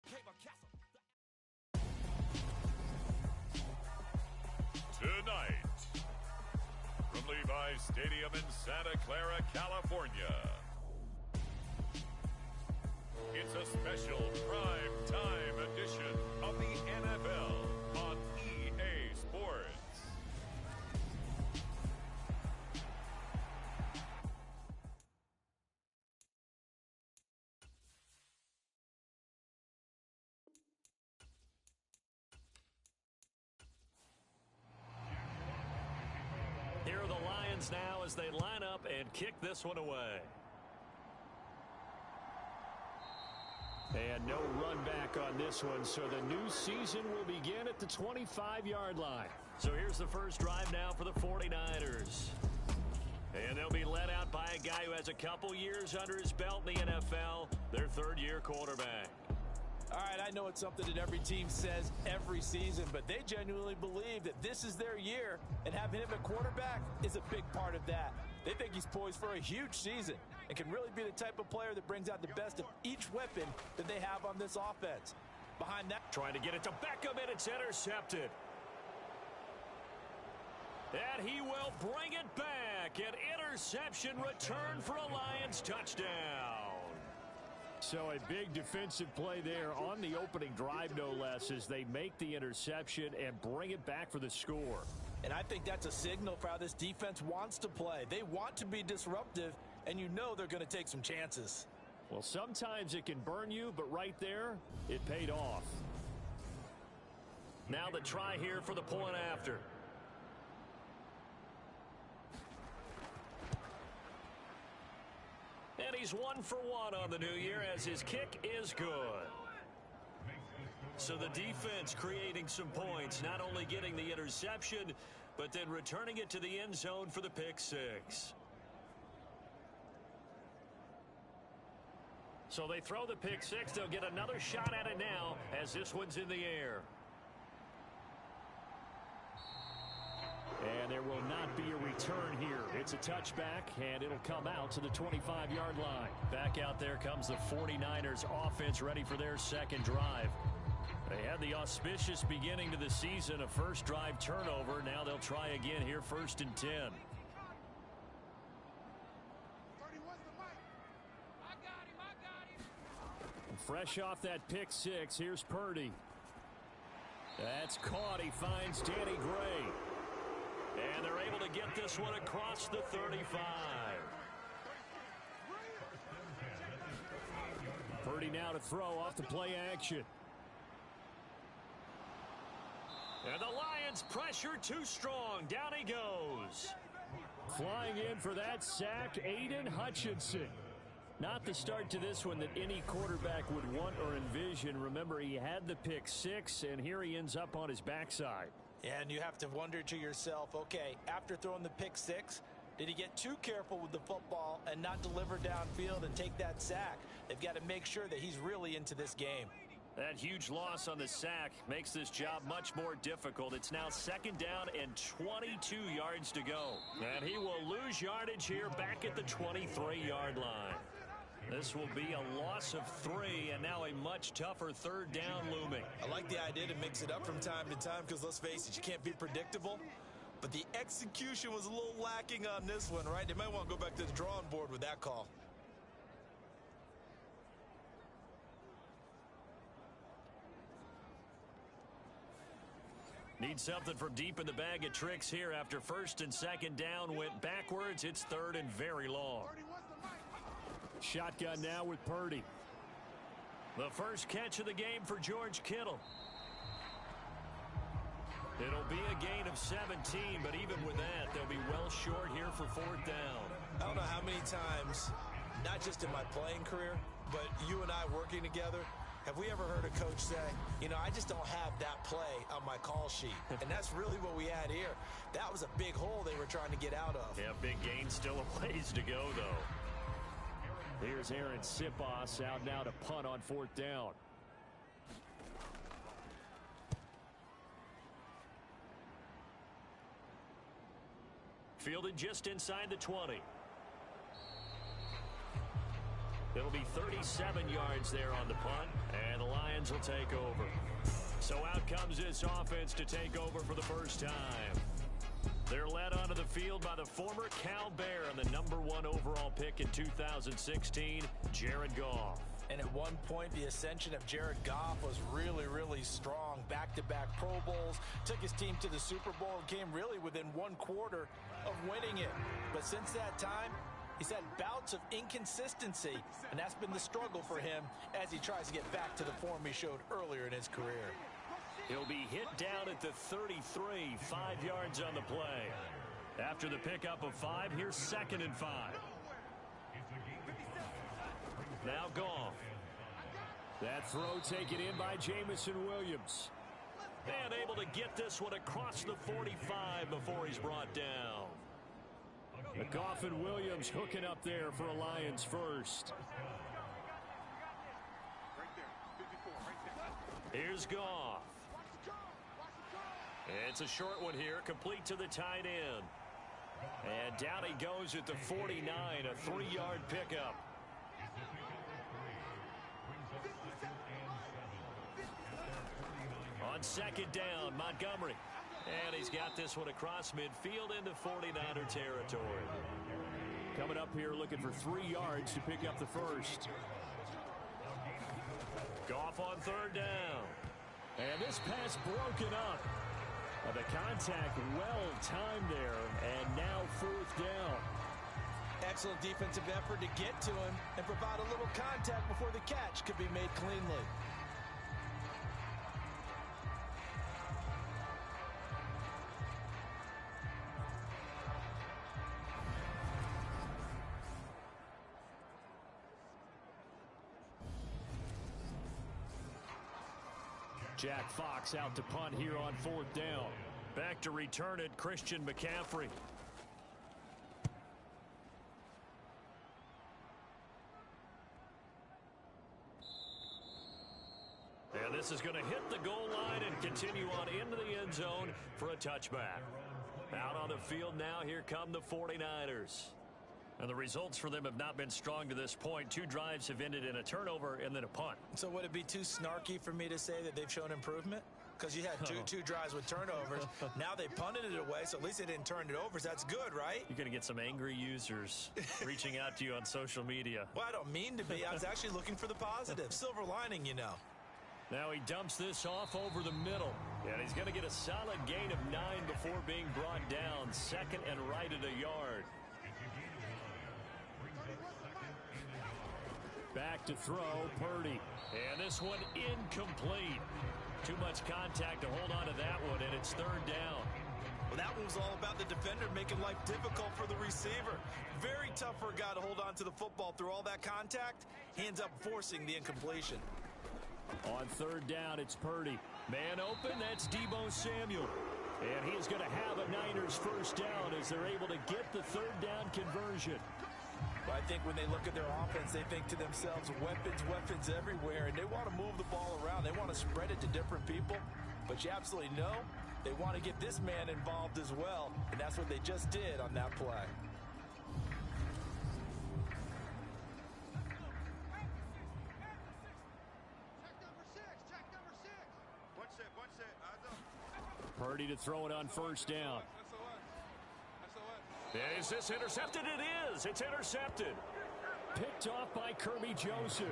paper castle. Tonight, from Levi's Stadium in Santa Clara, California, it's a special prime time edition of the NFL on EA Sports. Here are the Lions now as they line up and kick this one away. And no run back on this one, so the new season will begin at the 25-yard line. So here's the first drive now for the 49ers. And they'll be led out by a guy who has a couple years under his belt in the NFL, their third-year quarterback. All right, I know it's something that every team says every season, but they genuinely believe that this is their year, and having him at quarterback is a big part of that. They think he's poised for a huge season and can really be the type of player that brings out the best of each weapon that they have on this offense. Behind that, trying to get it to Beckham, and it's intercepted. And he will bring it back. An interception return for a Lions touchdown. So a big defensive play there on the opening drive, no less, as they make the interception and bring it back for the score. And I think that's a signal for how this defense wants to play. They want to be disruptive, and you know they're going to take some chances. Well, sometimes it can burn you, but right there, it paid off. Now the try here for the point after. And he's 1 for 1 on the new year as his kick is good. So the defense creating some points, not only getting the interception, but then returning it to the end zone for the pick six. So they throw the pick six. They'll get another shot at it now as this one's in the air. And there will not be a return here. It's a touchback, and it'll come out to the 25-yard line. Back out there comes the 49ers offense ready for their second drive. They had the auspicious beginning to the season, a first drive turnover. Now they'll try again here, 1st and 10. Fresh off that pick six, here's Purdy. That's caught. He finds Danny Gray. And they're able to get this one across the 35. Purdy now to throw off the play action. And the Lions pressure too strong. Down he goes. Flying in for that sack, Aiden Hutchinson. Not the start to this one that any quarterback would want or envision. Remember, he had the pick six, and here he ends up on his backside. And you have to wonder to yourself, okay, after throwing the pick six, did he get too careful with the football and not deliver downfield and take that sack? They've got to make sure that he's really into this game. That huge loss on the sack makes this job much more difficult. It's now 2nd down and 22 yards to go. And he will lose yardage here back at the 23-yard line. This will be a loss of 3, and now a much tougher 3rd down looming. I like the idea to mix it up from time to time because, let's face it, you can't be predictable. But the execution was a little lacking on this one, right? They might want to go back to the drawing board with that call. Need something from deep in the bag of tricks here after 1st and 2nd down went backwards. It's 3rd and very long. Shotgun now with Purdy. The first catch of the game for George Kittle. It'll be a gain of 17, but even with that, they'll be well short here for 4th down. I don't know how many times, not just in my playing career, but you and I working together, have we ever heard a coach say, you know, I just don't have that play on my call sheet. And that's really what we had here. That was a big hole they were trying to get out of. Yeah, big gain, still a ways to go, though. Here's Aaron Sipos out now to punt on 4th down. Fielded just inside the 20. It'll be 37 yards there on the punt, and the Lions will take over. So out comes this offense to take over for the first time. They're led onto the field by the former Cal Bear and the #1 overall pick in 2016, Jared Goff. And at one point, the ascension of Jared Goff was really, really strong. Back-to-back Pro Bowls, took his team to the Super Bowl, and came really within 1 quarter of winning it. But since that time, he's had bouts of inconsistency, and that's been the struggle for him as he tries to get back to the form he showed earlier in his career. He'll be hit down at the 33, 5 yards on the play. After the pickup of 5, here's 2nd and 5. Now Goff. That throw taken in by Jamison Williams. And able to get this one across the 45 before he's brought down. Goff and Williams hooking up there for a Lions first. Here's Goff. It's a short one here, complete to the tight end. And down he goes at the 49, a 3-yard pickup. On 2nd down, Montgomery. And he's got this one across midfield into 49er territory. Coming up here looking for 3 yards to pick up the first. Goff on third down. And this pass broken up. The contact well timed there, and now fourth down. Excellent defensive effort to get to him and provide a little contact before the catch could be made cleanly. Jack Fox out to punt here on fourth down. Back to return it, Christian McCaffrey. And this is going to hit the goal line and continue on into the end zone for a touchback. Out on the field now, here come the 49ers. And the results for them have not been strong to this point. 2 drives have ended in a turnover and then a punt. So would it be too snarky for me to say that they've shown improvement? Because you had two drives with turnovers. Now they punted it away, so at least they didn't turn it over. So that's good, right? You're going to get some angry users reaching out to you on social media. Well, I don't mean to be. I was actually looking for the positive. Silver lining, you know. Now he dumps this off over the middle. And he's going to get a solid gain of 9 before being brought down. Second and right at a yard. Back to throw, Purdy. And this one incomplete. Too much contact to hold on to that one, and it's third down. Well, that one was all about the defender making life difficult for the receiver. Very tough for a guy to hold on to the football through all that contact. He ends up forcing the incompletion. On third down, it's Purdy. Man open, that's Deebo Samuel. And he is going to have a Niners first down as they're able to get the third down conversion. Well, I think when they look at their offense, they think to themselves, weapons everywhere, and they want to move the ball around. They want to spread it to different people, but you absolutely know they want to get this man involved as well, and that's what they just did on that play. Purdy to throw it on first down. Is this intercepted? It is. It's intercepted. Picked off by Kirby Joseph.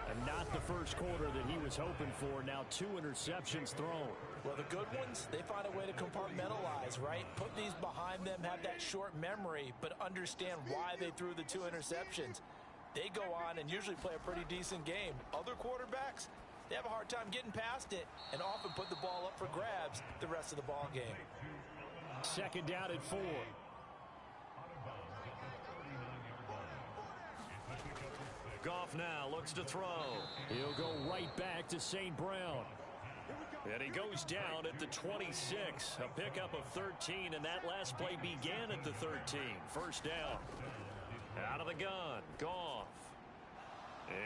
And not the first quarter that he was hoping for. Now 2 interceptions thrown. Well, the good ones, they find a way to compartmentalize, right? Put these behind them, have that short memory, but understand why they threw the 2 interceptions. They go on and usually play a pretty decent game. Other quarterbacks, they have a hard time getting past it and often put the ball up for grabs the rest of the ball game. Second down at 4. Goff now looks to throw. He'll go right back to St. Brown. And he goes down at the 26. A pickup of 13, and that last play began at the 13. First down. Out of the gun. Goff.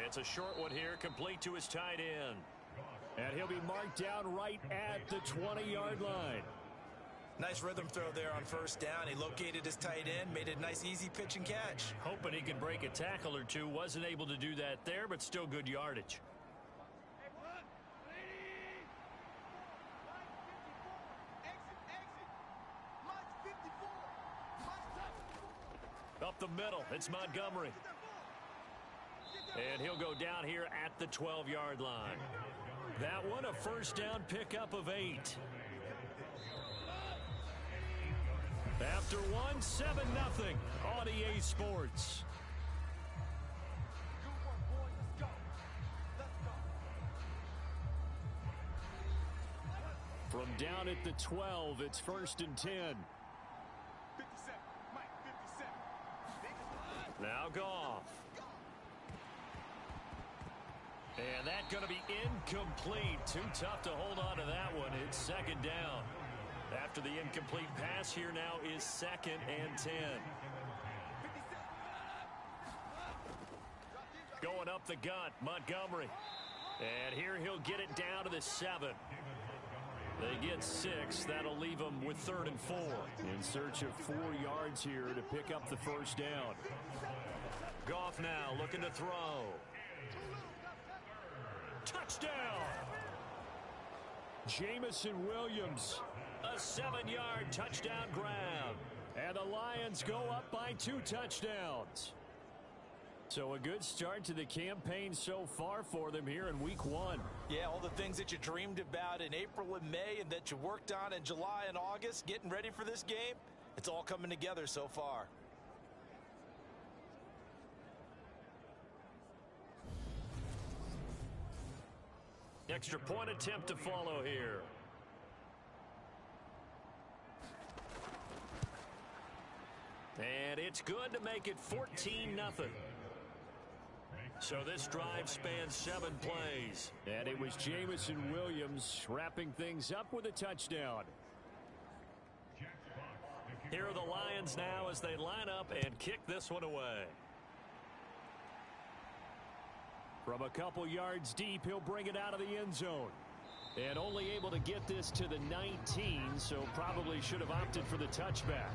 It's a short one here, complete to his tight end. And he'll be marked down right at the 20-yard line. Nice rhythm throw there on first down. He located his tight end, made it a nice, easy pitch and catch. Hoping he could break a tackle or two. Wasn't able to do that there, but still good yardage. Up the middle, it's Montgomery. And he'll go down here at the 12-yard line. That one, a first down pickup of 8. After 1, 7-0 on EA Sports. From down at the 12, it's 1st and 10. Now Goff. And that's going to be incomplete. Too tough to hold on to that one. It's second down. After the incomplete pass, here now is 2nd and 10. Going up the gut, Montgomery. And here he'll get it down to the 7. They get 6. That'll leave them with 3rd and 4. In search of 4 yards here to pick up the first down. Goff now looking to throw. Touchdown! Jamison Williams. A 7-yard touchdown grab. And the Lions go up by 2 touchdowns. So a good start to the campaign so far for them here in week 1. Yeah, all the things that you dreamed about in April and May and that you worked on in July and August, getting ready for this game, it's all coming together so far. Extra point attempt to follow here. And it's good to make it 14-0. So this drive spans 7 plays. And it was Jamison Williams wrapping things up with a touchdown. Here are the Lions now as they line up and kick this one away. From a couple yards deep, he'll bring it out of the end zone. And only able to get this to the 19, so probably should have opted for the touchback.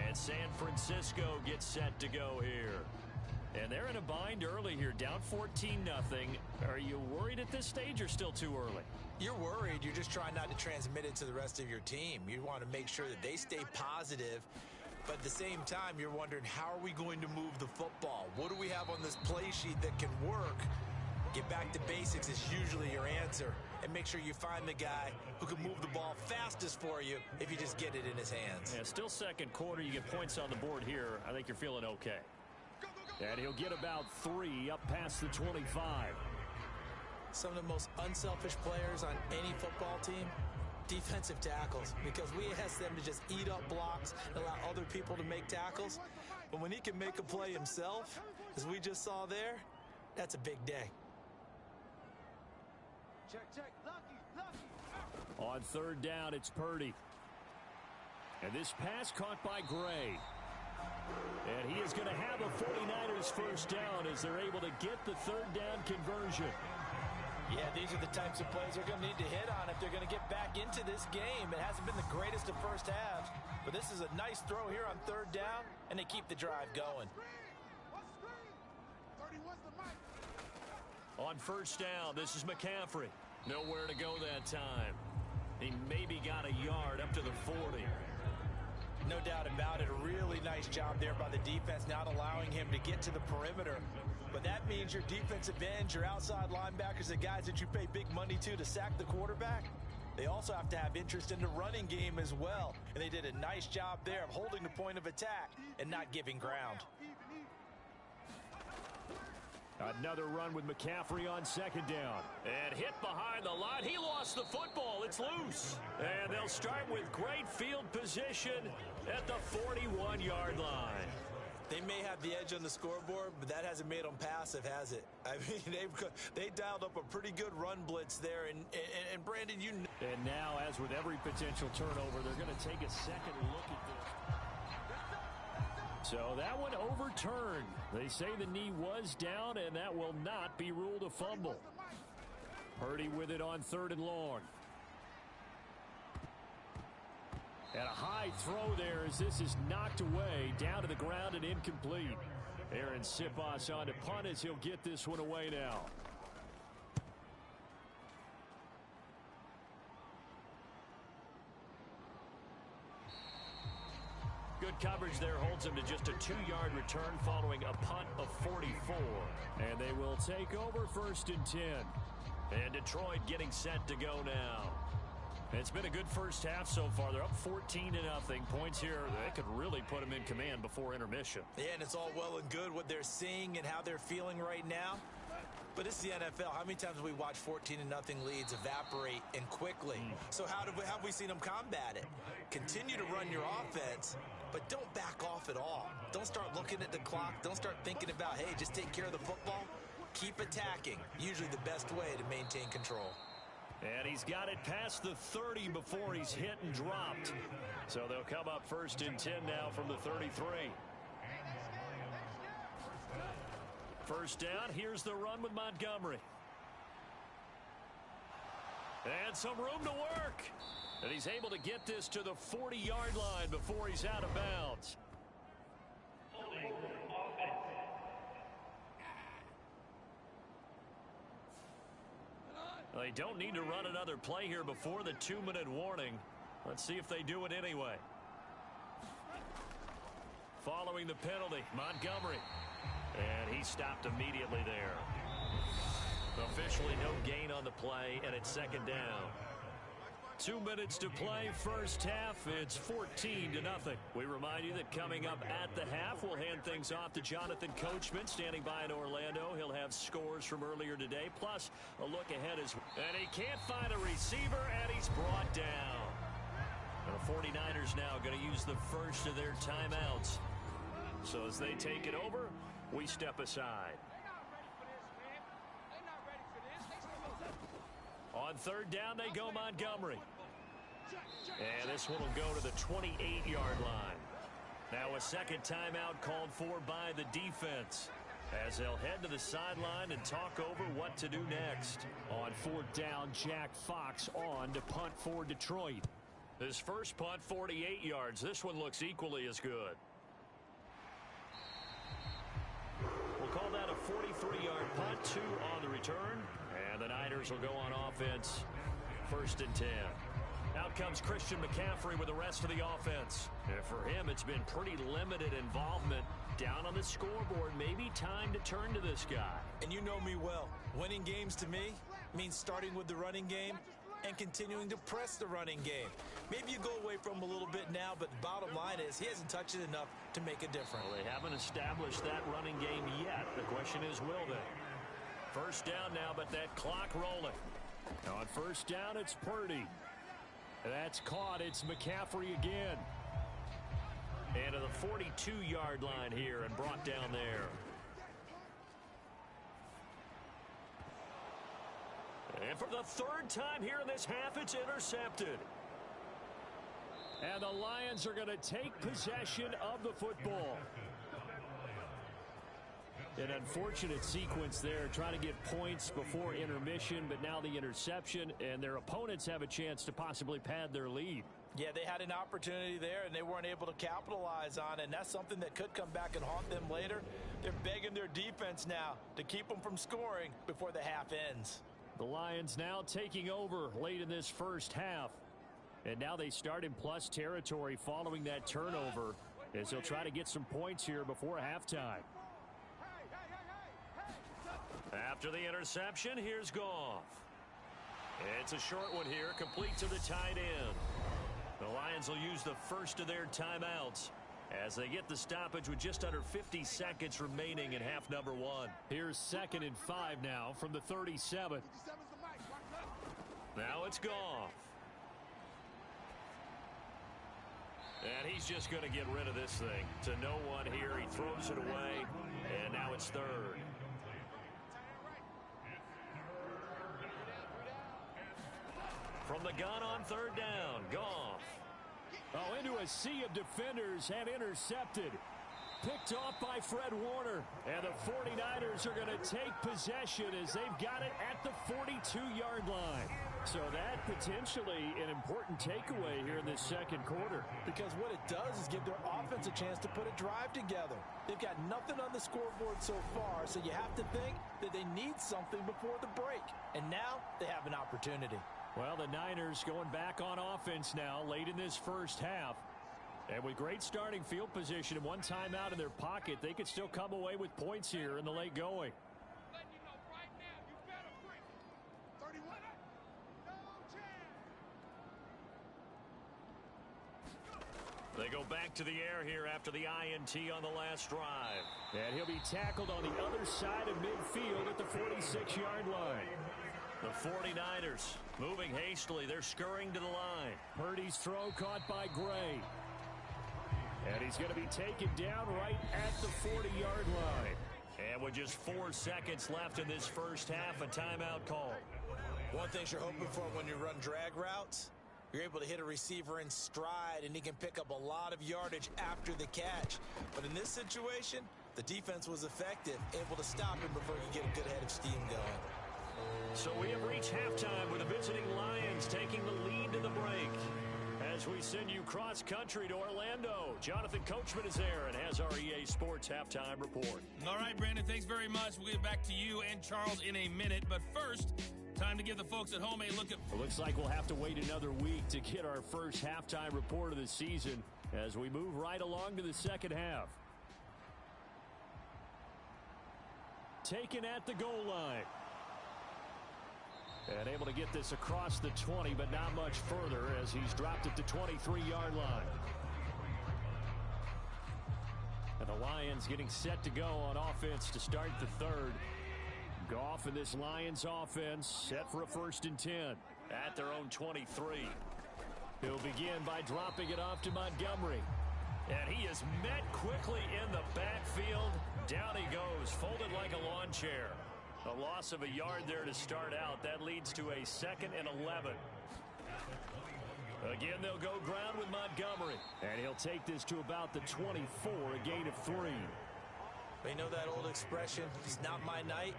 And San Francisco gets set to go here. And they're in a bind early here, down 14-0. Are you worried at this stage or still too early? You're worried. You're just trying not to transmit it to the rest of your team. You want to make sure that they stay positive. But at the same time, you're wondering, how are we going to move the football? What do we have on this play sheet that can work? Get back to basics is usually your answer. And make sure you find the guy who can move the ball fastest for you if you just get it in his hands. Yeah, still second quarter. You get points on the board here. I think you're feeling okay. And he'll get about 3 up past the 25. Some of the most unselfish players on any football team, defensive tackles, because we ask them to just eat up blocks and allow other people to make tackles. But when he can make a play himself, as we just saw there, that's a big day. Check. Lucky. On third down, it's Purdy. And this pass caught by Gray. And he is going to have a 49ers first down as they're able to get the third down conversion. Yeah, these are the types of plays they're going to need to hit on if they're going to get back into this game. It hasn't been the greatest of first halves, but this is a nice throw here on third down, and they keep the drive going. On first down, this is McCaffrey. Nowhere to go that time. He maybe got a yard up to the 40. No doubt about it. A really nice job there by the defense, not allowing him to get to the perimeter. But that means your defensive ends, your outside linebackers, the guys that you pay big money to sack the quarterback, they also have to have interest in the running game as well. And they did a nice job there of holding the point of attack and not giving ground. Another run with McCaffrey on second down. And hit behind the line. He lost the football. It's loose. And they'll start with great field position at the 41-yard line. They may have the edge on the scoreboard, but that hasn't made them passive, has it? I mean, they dialed up a pretty good run blitz there. And Brandon, you know. And now, as with every potential turnover, they're going to take a second look at this. So that one overturned. They say the knee was down, and that will not be ruled a fumble. Purdy with it on third and long. And a high throw there as this is knocked away, down to the ground and incomplete. Aaron Siposs on to punt as he'll get this one away now. Good coverage there holds him to just a 2-yard return following a punt of 44. And they will take over first and 10. And Detroit getting set to go now. It's been a good first half so far. They're up 14-0. Points here, they could really put them in command before intermission. Yeah, and it's all well and good what they're seeing and how they're feeling right now. But this is the NFL. How many times have we watched 14-0 leads evaporate and quickly? So how have we seen them combat it? Continue to run your offense, but don't back off at all. Don't start looking at the clock. Don't start thinking about, hey, just take care of the football. Keep attacking. Usually the best way to maintain control. And he's got it past the 30 before he's hit and dropped. So they'll come up first and 10 now from the 33. First down, here's the run with Montgomery. And some room to work. And he's able to get this to the 40-yard line before he's out of bounds. They don't need to run another play here before the 2-minute warning. Let's see if they do it anyway. following the penalty. Montgomery. And he stopped immediately there. Officially no gain on the play, and it's second down. 2 minutes to play, first half. It's 14-0. We remind you that coming up at the half, we'll hand things off to Jonathan Coachman, standing by in Orlando. He'll have scores from earlier today, plus a look ahead as well. And he can't find a receiver, and he's brought down. And the 49ers now going to use the first of their timeouts. So as they take it over, we step aside. On third down, they go Montgomery. And this one will go to the 28-yard line. Now a second timeout called for by the defense, as they'll head to the sideline and talk over what to do next. On fourth down, Jack Fox on to punt for Detroit. His first punt, 48 yards. This one looks equally as good. We'll call that a 43-yard punt, 2 on the return. And the Niners will go on offense, 1st and 10. Out comes Christian McCaffrey with the rest of the offense. And for him, it's been pretty limited involvement. Down on the scoreboard, maybe time to turn to this guy. And you know me well. Winning games to me means starting with the running game and continuing to press the running game. Maybe you go away from him a little bit now, but the bottom line is he hasn't touched it enough to make a difference. Well, they haven't established that running game yet. The question is, will they? First down now, but that clock rolling. On first down, it's Purdy. That's caught. It's McCaffrey again. And to the 42-yard line here and brought down there. And for the third time here in this half, it's intercepted. And the Lions are going to take possession of the football. An unfortunate sequence there, trying to get points before intermission, but now the interception, and their opponents have a chance to possibly pad their lead. Yeah, they had an opportunity there, and they weren't able to capitalize on it, and that's something that could come back and haunt them later. They're begging their defense now to keep them from scoring before the half ends. The Lions now taking over late in this first half, and now they start in plus territory following that turnover, as they'll try to get some points here before halftime. After the interception, here's Goff. It's a short one here, complete to the tight end. The Lions will use the first of their timeouts as they get the stoppage with just under 50 seconds remaining in half number 1. Here's 2nd and 5 now from the 37. Now it's Goff. And he's just going to get rid of this thing to no one here. He throws it away, and now it's 3rd. From the gun on 3rd down, Goff. Oh, into a sea of defenders and intercepted. Picked off by Fred Warner. And the 49ers are going to take possession as they've got it at the 42-yard line. So that potentially an important takeaway here in this second quarter. Because what it does is give their offense a chance to put a drive together. They've got nothing on the scoreboard so far, so you have to think that they need something before the break. And now they have an opportunity. Well, the Niners going back on offense now late in this first half. And with great starting field position and one timeout in their pocket, they could still come away with points here in the late going. They go back to the air here after the INT on the last drive. And he'll be tackled on the other side of midfield at the 46-yard line. The 49ers moving hastily. They're scurrying to the line. Purdy's throw caught by Gray. And he's going to be taken down right at the 40-yard line. And with just 4 seconds left in this first half, a timeout call. One thing you're hoping for when you run drag routes, you're able to hit a receiver in stride, and he can pick up a lot of yardage after the catch. But in this situation, the defense was effective, able to stop him before he could get a good head of steam going. So we have reached halftime with the visiting Lions taking the lead to the break. As we send you cross-country to Orlando, Jonathan Coachman is there and has our EA Sports halftime report. All right, Brandon, thanks very much. We'll get back to you and Charles in a minute. But first, time to give the folks at home a look at... It looks like we'll have to wait another week to get our first halftime report of the season as we move right along to the second half. taken at the goal line. And able to get this across the 20, but not much further as he's dropped at the 23-yard line. And the Lions getting set to go on offense to start the third. Goff and this Lions offense set for a 1st and 10 at their own 23. He'll begin by dropping it off to Montgomery. And he is met quickly in the backfield. Down he goes, folded like a lawn chair. A loss of a yard there to start out. That leads to a 2nd and 11. Again, they'll go ground with Montgomery. And he'll take this to about the 24, a gain of 3. You know that old expression, it's not my night?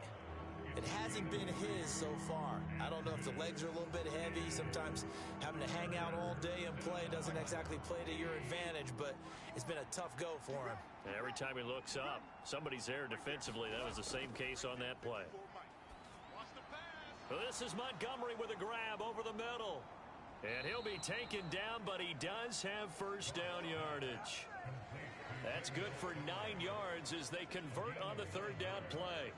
It hasn't been his so far. I don't know if the legs are a little bit heavy. Sometimes having to hang out all day and play doesn't exactly play to your advantage, but it's been a tough go for him. And every time he looks up, somebody's there defensively. That was the same case on that play. This is Montgomery with a grab over the middle. And he'll be taken down, but he does have 1st down yardage. That's good for 9 yards as they convert on the 3rd down play.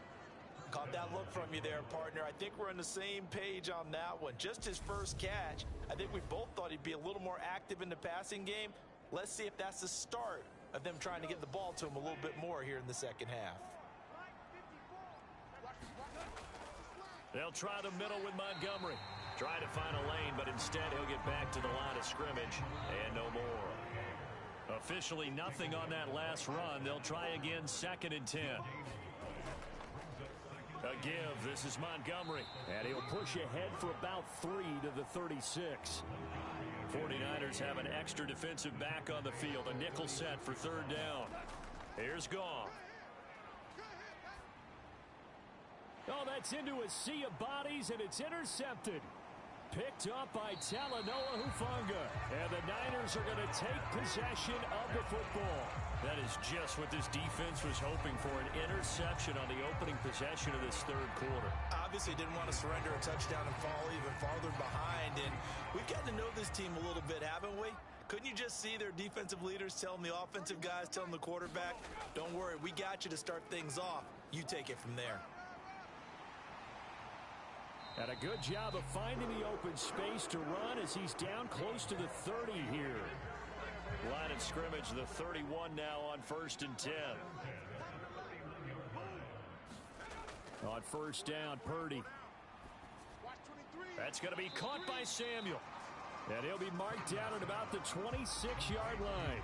Caught that look from you there, partner. I think we're on the same page on that one. Just his first catch. I think we both thought he'd be a little more active in the passing game. Let's see if that's the start of them trying to get the ball to him a little bit more here in the second half. They'll try the middle with Montgomery. Try to find a lane, but instead he'll get back to the line of scrimmage and no more. Officially nothing on that last run. They'll try again, 2nd and 10. A give. This is Montgomery. And he'll push ahead for about 3 to the 36. 49ers have an extra defensive back on the field. A nickel set for 3rd down. Here's Goff. Oh, that's into a sea of bodies, and it's intercepted. Picked up by Talanoa Hufanga. And the Niners are going to take possession of the football. That is just what this defense was hoping for, an interception on the opening possession of this 3rd quarter. Obviously didn't want to surrender a touchdown and fall even farther behind, and we've gotten to know this team a little bit, haven't we? Couldn't you just see their defensive leaders telling the offensive guys, telling the quarterback, don't worry, we got you to start things off. You take it from there. And a good job of finding the open space to run as he's down close to the 30 here. Line of scrimmage, the 31 now on 1st and 10. On 1st down, Purdy. That's going to be caught by Samuel. And he'll be marked down at about the 26-yard line.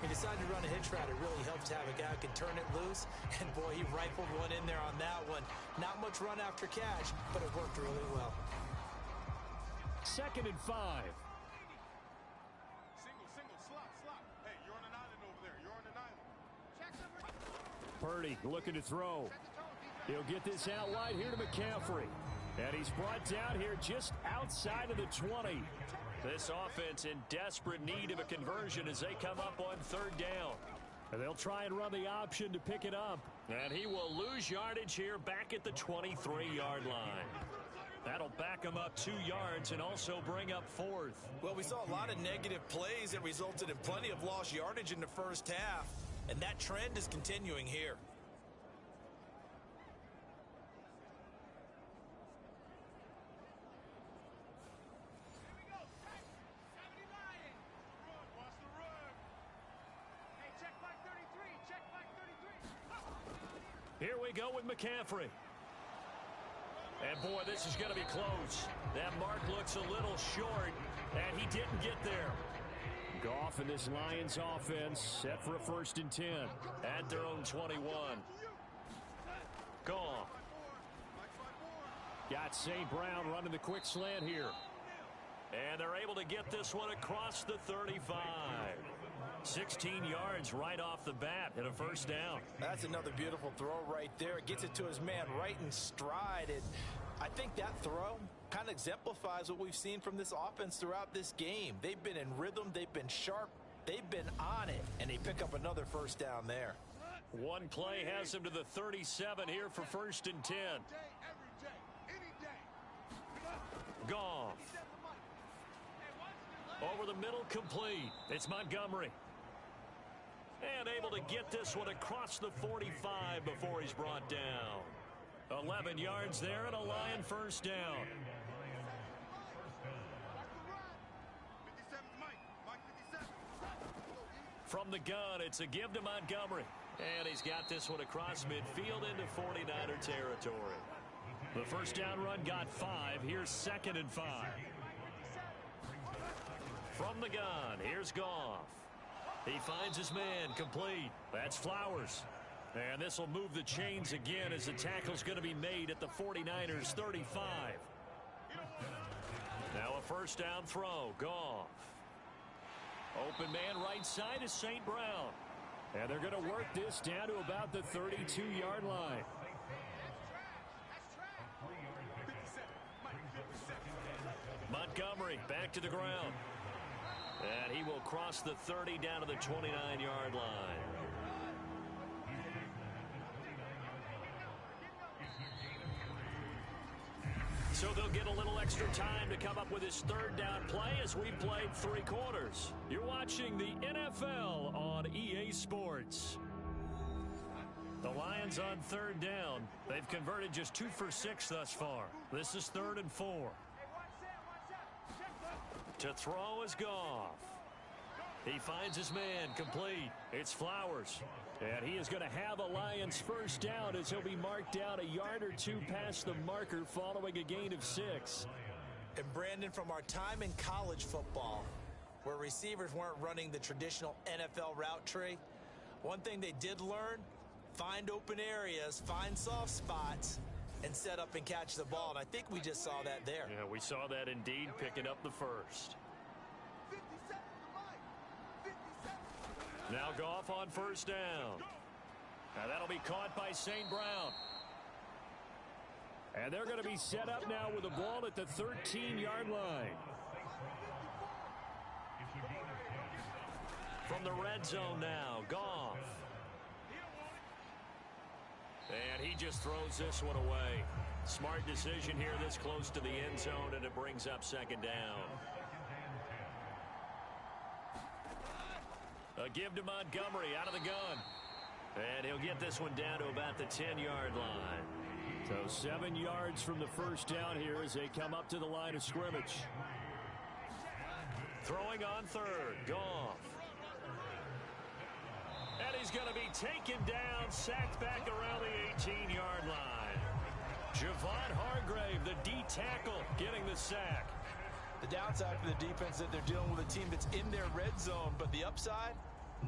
He decided to run a hitch route. It really helps to have a guy who can turn it loose. And, boy, he rifled one in there on that one. Not much run after catch, but it worked really well. 2nd and 5. Purdy looking to throw. He'll get this out wide here to McCaffrey. And he's brought down here just outside of the 20. This offense in desperate need of a conversion as they come up on 3rd down. And they'll try and run the option to pick it up. And he will lose yardage here back at the 23-yard line. That'll back him up 2 yards and also bring up 4th. Well, we saw a lot of negative plays that resulted in plenty of lost yardage in the first half. And that trend is continuing here. Here we go with McCaffrey. And, boy, this is going to be close. That mark looks a little short, and he didn't get there. Goff and this Lions offense set for a 1st and 10 at their own 21. Goff. Got St. Brown running the quick slant here. And they're able to get this one across the 35. 16 yards right off the bat and a 1st down. That's another beautiful throw right there. It gets it to his man right in stride. And I think that throw kind of exemplifies what we've seen from this offense throughout this game. They've been in rhythm. They've been sharp. They've been on it. And they pick up another 1st down there. One play has him to the 37 here for 1st and 10. Goff. Over the middle, complete. It's Montgomery. And able to get this one across the 45 before he's brought down. 11 yards there and a Lion first down. From the gun, it's a give to Montgomery. And he's got this one across midfield into 49er territory. The first down run got 5. Here's 2nd and 5. From the gun, here's Goff. He finds his man complete. That's Flowers. And this will move the chains again as the tackle's going to be made at the 49ers 35. Now a first down throw. Goff. Open man right side is St. Brown. And they're going to work this down to about the 32-yard line. Montgomery back to the ground. And he will cross the 30 down to the 29-yard line. So they'll get a little extra time to come up with his third down play as we played 3 quarters. You're watching the NFL on EA Sports. The Lions on third down. They've converted just 2 for 6 thus far. This is 3rd and 4. To throw is Goff. He finds his man complete. It's Flowers. And he is going to have a Lions first down as he'll be marked down a yard or 2 past the marker following a gain of 6. And Brandon, from our time in college football, where receivers weren't running the traditional NFL route tree, one thing they did learn, find open areas, find soft spots, and set up and catch the ball. And I think we just saw that there. Yeah, we saw that indeed, picking up the first. Now Goff on first down. Now that'll be caught by St. Brown. And they're going to be set up now with the ball at the 13-yard line. From the red zone now, Goff. And he just throws this one away. Smart decision here this close to the end zone, and it brings up 2nd down. A give to Montgomery out of the gun. And he'll get this one down to about the 10-yard line. So 7 yards from the first down here as they come up to the line of scrimmage. Throwing on third, Goff. And he's going to be taken down, sacked back around the 18-yard line. Javon Hargrave, the D tackle, getting the sack. The downside for the defense is that they're dealing with a team that's in their red zone, but the upside,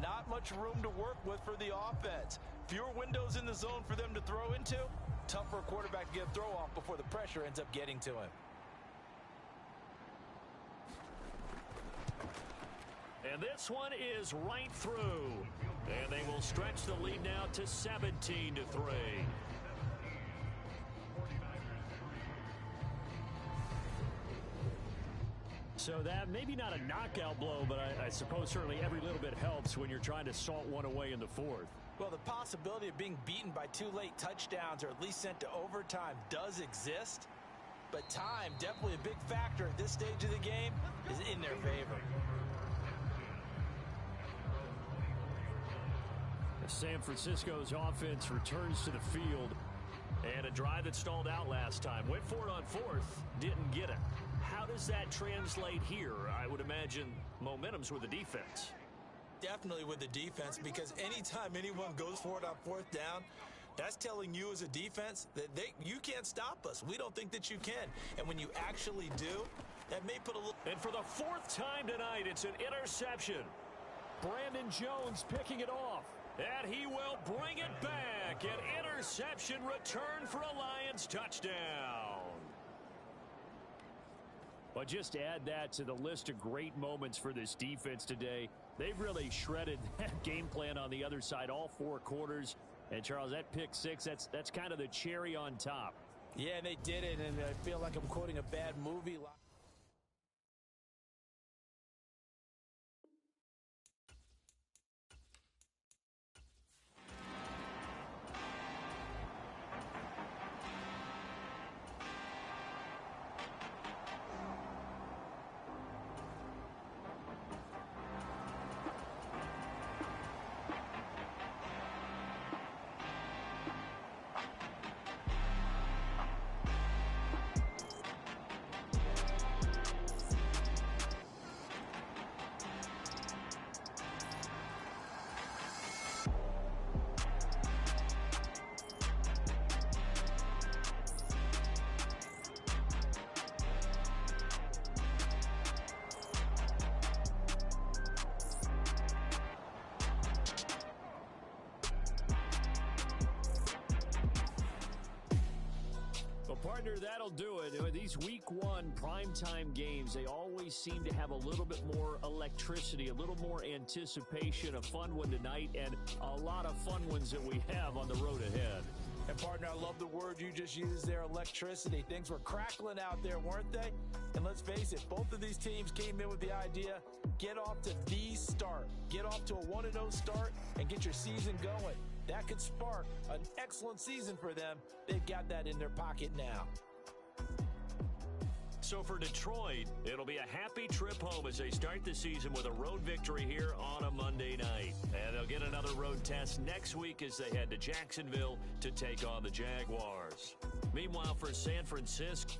not much room to work with for the offense. Fewer windows in the zone for them to throw into. Tough for a quarterback to get a throw off before the pressure ends up getting to him. And this one is right through. And they will stretch the lead now to 17-3. So that maybe not a knockout blow, but I suppose certainly every little bit helps when you're trying to salt one away in the 4th. Well, the possibility of being beaten by 2 late touchdowns or at least sent to overtime does exist. But time, definitely a big factor at this stage of the game, is in their favor. San Francisco's offense returns to the field. And a drive that stalled out last time. Went for it on 4th, didn't get it. How does that translate here? I would imagine momentum's with the defense. Definitely with the defense, because anytime anyone goes for it on 4th down, that's telling you as a defense that you can't stop us. We don't think that you can. And when you actually do, that may put a little... And for the 4th time tonight, it's an interception. Brandon Jones picking it off. And he will bring it back. An interception return for a Lions touchdown. But just add that to the list of great moments for this defense today. They've really shredded that game plan on the other side all 4 quarters. And, Charles, that pick 6, that's kind of the cherry on top. Yeah, and they did it, and I feel like I'm quoting a bad movie. Partner, that'll do it. These week one primetime games, they always seem to have a little bit more electricity, a little more anticipation. A fun one tonight, and a lot of fun ones that we have on the road ahead. And partner, I love the word you just used there, electricity. Things were crackling out there, weren't they? And let's face it, both of these teams came in with the idea, get off to the start. Get off to a 1-0 start and get your season going. That could spark an excellent season for them. They've got that in their pocket now. So for Detroit, it'll be a happy trip home as they start the season with a road victory here on a Monday night. And they'll get another road test next week as they head to Jacksonville to take on the Jaguars. Meanwhile, for San Francisco,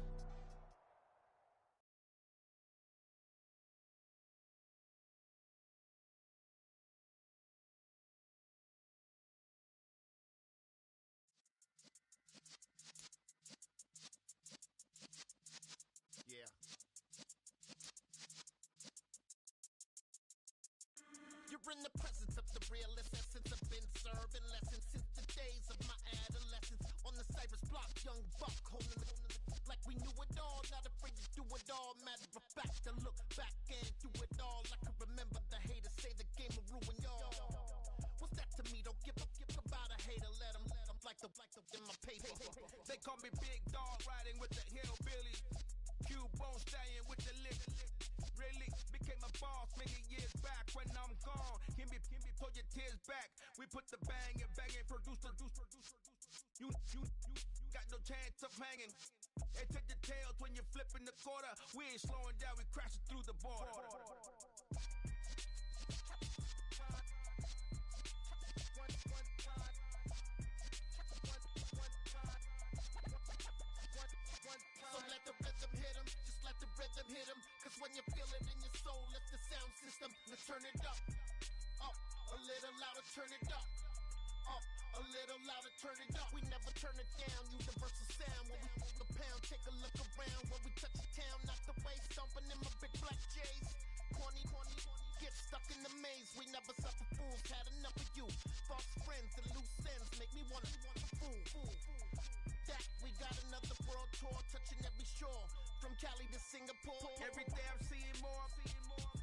You're in the presence of the realest essence. I've been serving lessons since the days of my adolescence. On the Cypress block, young buck holding the like we knew it all. Not afraid to do it all. Matter of fact, to look back and do it all. I can remember the haters say the game will ruin y'all. What's that to me? Don't give about a hater. Let them like the in my paper. They call me Big Dog, riding with the hillbillies. Q-Bone stallion with the lick. Really became a boss many years back. When I'm gone, give me pull your tears back. We put the bang and produce. You got no chance of hanging. They take the tails when you're flipping the quarter. We ain't slowing down, we crashing through the border. So let the rhythm hit 'em, just let the rhythm hit 'em. Cause when you feel it in your soul, lift the sound system. Let's turn it up, a little louder, turn it up, a little louder, turn it up. We never turn it down, universal sound. When we pull the pound, take a look around. When we touch the town, knock the way, stomping in my big black J's. Corny, get stuck in the maze. We never suffer fools, had enough of you. False friends and loose ends make me wanna fool. That we got another world tour, touching every shore, from Cali to Singapore. Every day I'm seeing more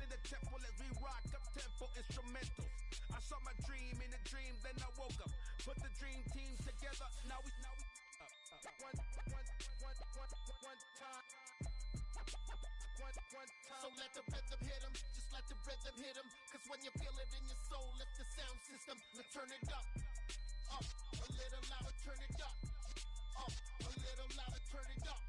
in the temple as we rock up tempo instrumentals. I saw my dream in a dream, then I woke up. Put the dream team together. Now we one time. So let the rhythm hit 'em, just let the rhythm hit 'em. Cause when you feel it in your soul, lift the sound system. Let's turn it up, a little louder, turn it up, a little louder, turn it up.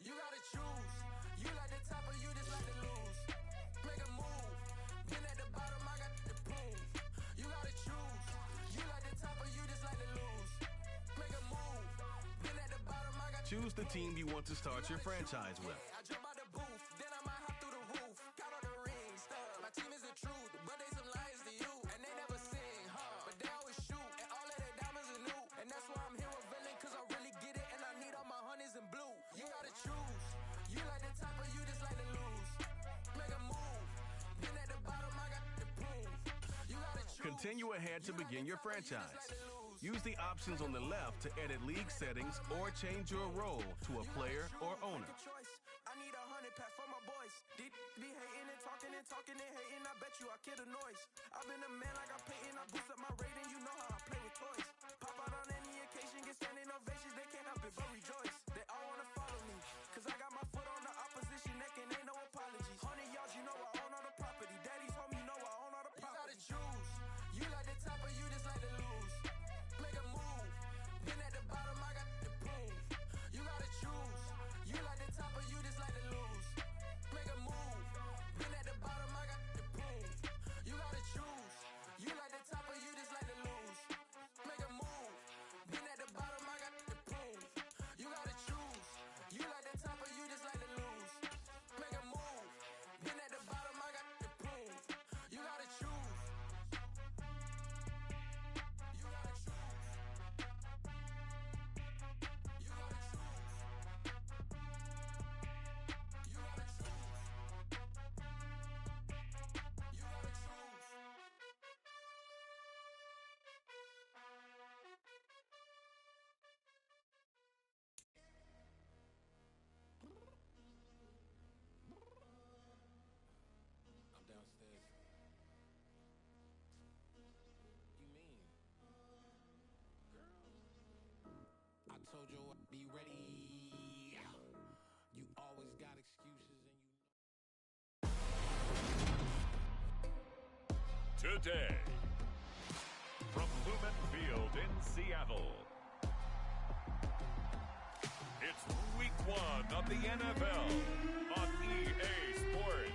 You gotta choose. You like the top or you just like to lose. Make a move. Been at the bottom, I got the prove. You gotta choose. You like the top or you just like to lose. Make a move. Been at the bottom, I got Choose the team you want to start your franchise with. I jump out the booth, then I might hop through the roof. Count on the rings, my team is the truth, but they some liars to you. And they never sing, but they always shoot. And all of their diamonds are new. And that's why I'm here with villain, cause I really get it. And I need all my honeys in blue. You gotta choose. You like the top or you just like to lose. Make a move. Been at the bottom, I got the proof. You gotta choose. Continue ahead to begin your franchise. Use the options on the left to edit league settings or change your role to a player or owner. I need 100 packs for my boys. Be hating and talking and hating. I bet you I kill the noise. I've been a man like I'm Peyton. I boost up my rating. You know how I play with toys. Pop out on any occasion, get standing ovations. They can't help it but rejoice. They all wanna follow me, cause I got my foot on the opposition neck and ain't no apologies. 100 yards, you know I own all the property. Daddy's home, you know I own all the property. You gotta choose. You like the top or you just like to lose. Make a move. Been at the bottom, I got the proof. You gotta choose. You like the top or you just like to lose. Make a move. Been at the bottom, I got the proof. You gotta choose. You like the top or you just like to lose. Make a move. Been at the bottom, I got the proof. You gotta today. From Lumen Field in Seattle, it's week 1 of the NFL on EA Sports.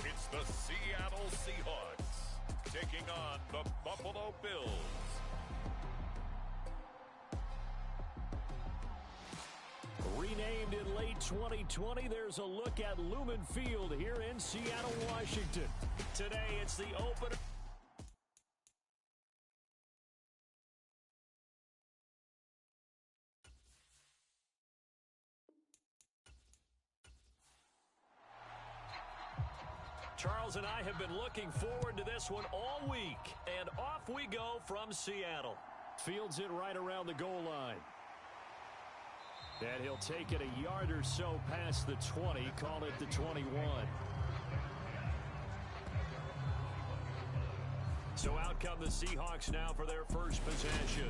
It's the Seattle Seahawks taking on the Buffalo Bills. Renamed in late 2020, there's a look at Lumen Field here in Seattle, Washington. Today, it's the opener. Charles and I have been looking forward to this one all week, and off we go from Seattle. Fields it right around the goal line. And he'll take it a yard or so past the 20, call it the 21. So out come the Seahawks now for their first possession.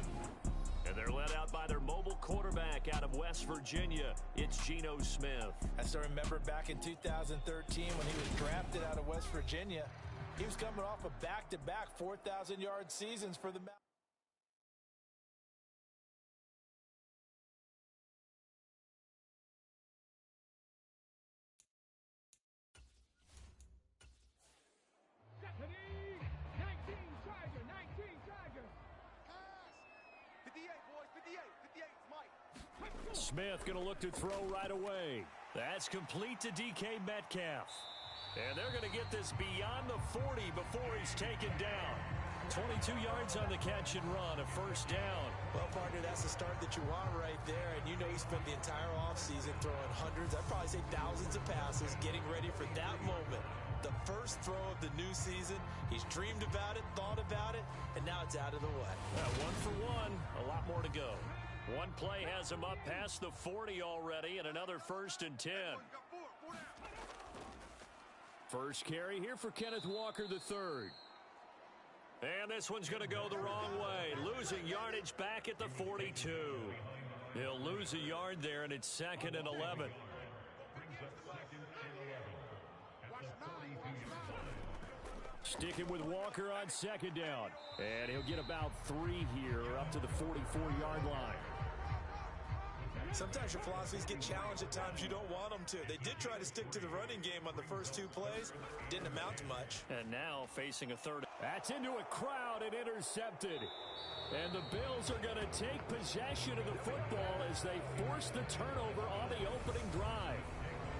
And they're led out by their mobile quarterback out of West Virginia. It's Geno Smith. I still remember back in 2013 when he was drafted out of West Virginia. He was coming off a back-to-back 4,000-yard seasons for the Mountain. Smith going to look to throw right away. That's complete to DK Metcalf. And they're going to get this beyond the 40 before he's taken down. 22 yards on the catch and run, a first down. Well, partner, that's the start that you want right there. And you know he spent the entire offseason throwing hundreds, I'd probably say thousands of passes, getting ready for that moment. The first throw of the new season. He's dreamed about it, thought about it, and now it's out of the way. 1 for 1, a lot more to go. One play has him up past the 40 already, and another 1st and 10. First carry here for Kenneth Walker III. And this one's going to go the wrong way. Losing yardage back at the 42. He'll lose a yard there, and it's 2nd and 11. Sticking with Walker on 2nd down. And he'll get about 3 here, up to the 44-yard line. Sometimes your philosophies get challenged at times you don't want them to. They did try to stick to the running game on the first 2 plays. Didn't amount to much. And now facing a third. That's into a crowd and intercepted. And the Bills are going to take possession of the football as they force the turnover on the opening drive.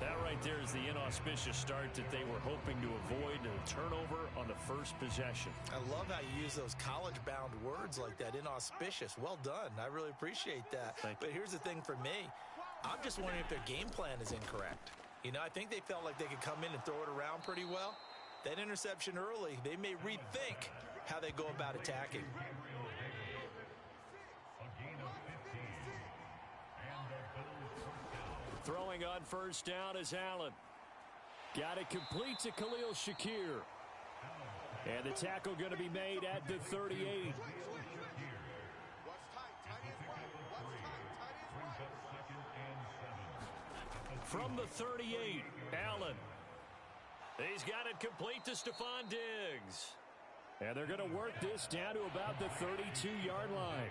That right there is the inauspicious start that they were hoping to avoid, a turnover on the first possession. I love how you use those college-bound words like that, inauspicious. Well done. I really appreciate that. But here's the thing for me. I'm just wondering if their game plan is incorrect. You know, I think they felt like they could come in and throw it around pretty well. That interception early, they may rethink how they go about attacking. Throwing on first down is Allen. Got it complete to Khalil Shakir. And the tackle going to be made at the 38. From the 38, Allen. He's got it complete to Stephon Diggs. And they're going to work this down to about the 32-yard line.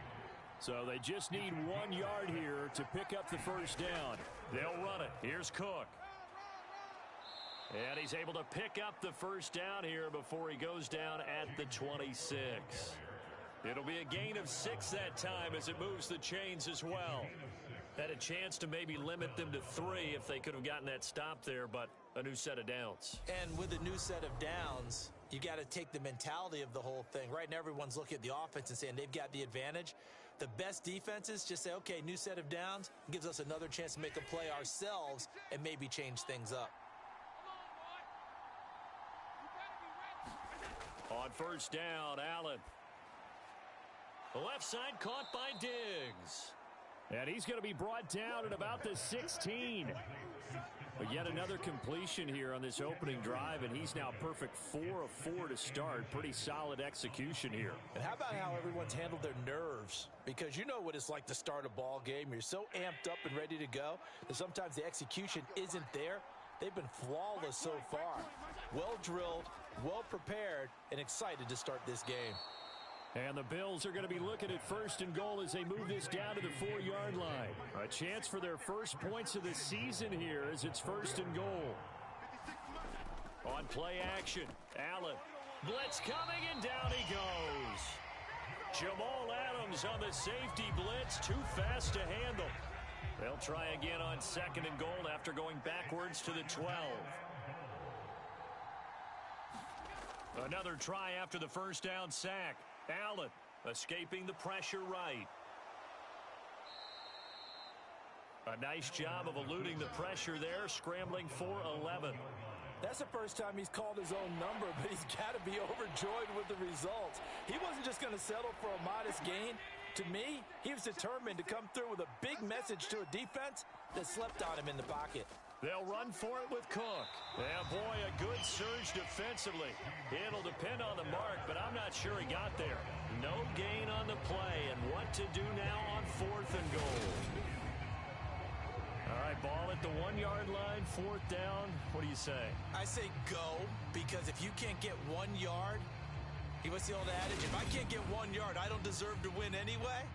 So they just need 1 yard here to pick up the first down. They'll run it. Here's Cook. And he's able to pick up the first down here before he goes down at the 26. It'll be a gain of 6 that time as it moves the chains as well. Had a chance to maybe limit them to 3 if they could have gotten that stop there, but a new set of downs. And with a new set of downs, you got to take the mentality of the whole thing. Right now, everyone's looking at the offense and saying they've got the advantage. The best defenses just say, okay, new set of downs, gives us another chance to make a play ourselves and maybe change things up. On first down, Allen. The left side caught by Diggs. And he's going to be brought down at about the 16. But yet another completion here on this opening drive, and he's now perfect 4 of 4 to start. Pretty solid execution here. And how about how everyone's handled their nerves? Because you know what it's like to start a ball game. You're so amped up and ready to go that sometimes the execution isn't there. They've been flawless so far. Well drilled, well prepared, and excited to start this game. And the Bills are going to be looking at 1st and goal as they move this down to the 4-yard line. A chance for their first points of the season here as it's 1st and goal. On play action, Allen. Blitz coming, and down he goes. Jamal Adams on the safety blitz, too fast to handle. They'll try again on 2nd and goal after going backwards to the 12. Another try after the first down sack. Allen escaping the pressure right. A nice job of eluding the pressure there, scrambling for 11. That's the first time he's called his own number, but he's got to be overjoyed with the results. He wasn't just going to settle for a modest gain. To me, he was determined to come through with a big message to a defense that slept on him in the pocket. They'll run for it with Cook. Yeah, boy, a good surge defensively. It'll depend on the mark, but I'm not sure he got there. No gain on the play, and what to do now on 4th and goal. All right, ball at the 1-yard line, 4th down. What do you say? I say go, because if you can't get 1 yard, what's the old adage? If I can't get 1 yard, I don't deserve to win anyway.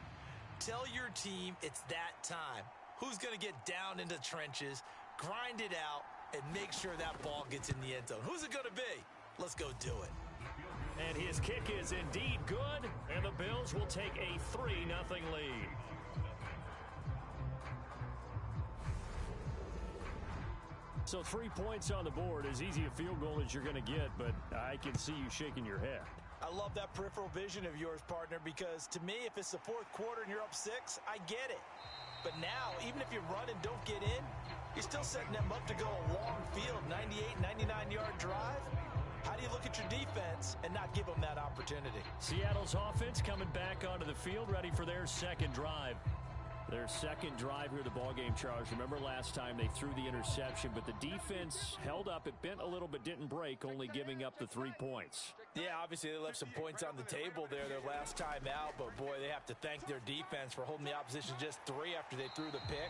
Tell your team it's that time. Who's going to get down into the trenches, grind it out, and make sure that ball gets in the end zone? Who's it going to be? Let's go do it. And his kick is indeed good, and the Bills will take a 3-0 lead. So 3 points on the board, as easy a field goal as you're going to get, but I can see you shaking your head. I love that peripheral vision of yours, partner, because to me, if it's the 4th quarter and you're up 6, I get it. But now, even if you run and don't get in, you're still setting them up to go a long field, 98, 99-yard drive. How do you look at your defense and not give them that opportunity? Seattle's offense coming back onto the field, ready for their 2nd drive. Their 2nd drive here of the ballgame, Charles. Remember last time they threw the interception, but the defense held up. It bent a little but didn't break, only giving up the 3 points. Yeah, obviously they left some points on the table there their last time out, but boy, they have to thank their defense for holding the opposition just 3 after they threw the pick.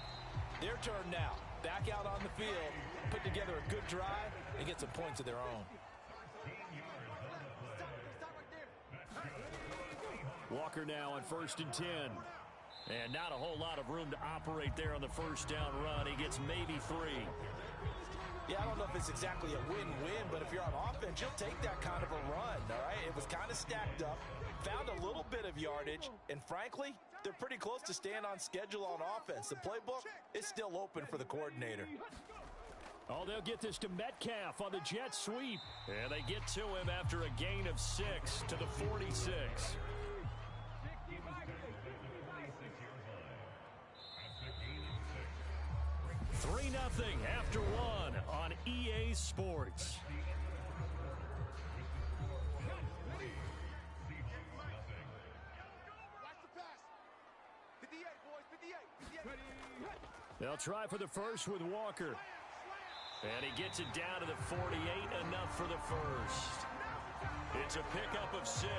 Their turn now. Back out on the field, put together a good drive, and get some points of their own. Walker now on 1st and 10. And not a whole lot of room to operate there on the first down run. He gets maybe 3. Yeah, I don't know if it's exactly a win-win, but if you're on offense, you'll take that kind of a run, all right? It was kind of stacked up, found a little bit of yardage, and frankly, they're pretty close to staying on schedule on offense. The playbook is still open for the coordinator. Oh, they'll get this to Metcalf on the jet sweep. And they get to him after a gain of 6 to the 46. 3-0 after 1 on EA Sports. They'll try for the first with Walker. And he gets it down to the 48, enough for the first. It's a pickup of 6.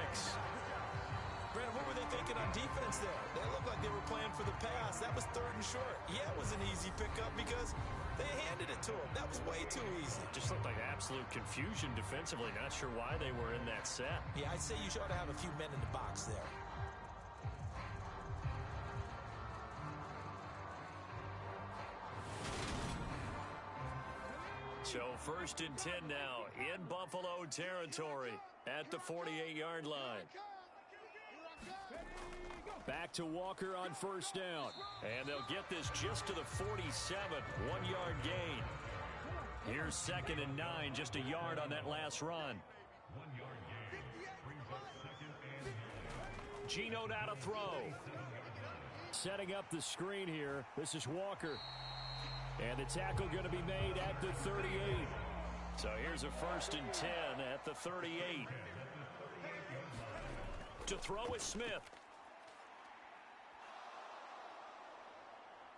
Brandon, what were they thinking on defense there? They looked like they were playing for the pass. That was 3rd and short. Yeah, it was an easy pickup because they handed it to him. That was way too easy. Just looked like absolute confusion defensively. Not sure why they were in that set. Yeah, I'd say you ought to have a few men in the box there. So 1st and 10 now in Buffalo territory at the 48-yard line. Back to Walker on 1st down. And they'll get this just to the 47, 1-yard gain. Here's 2nd and 9, just a yard on that last run. Geno out to throw. Setting up the screen here. This is Walker. And the tackle going to be made at the 38. So here's a 1st and 10 at the 38. To throw is Smith.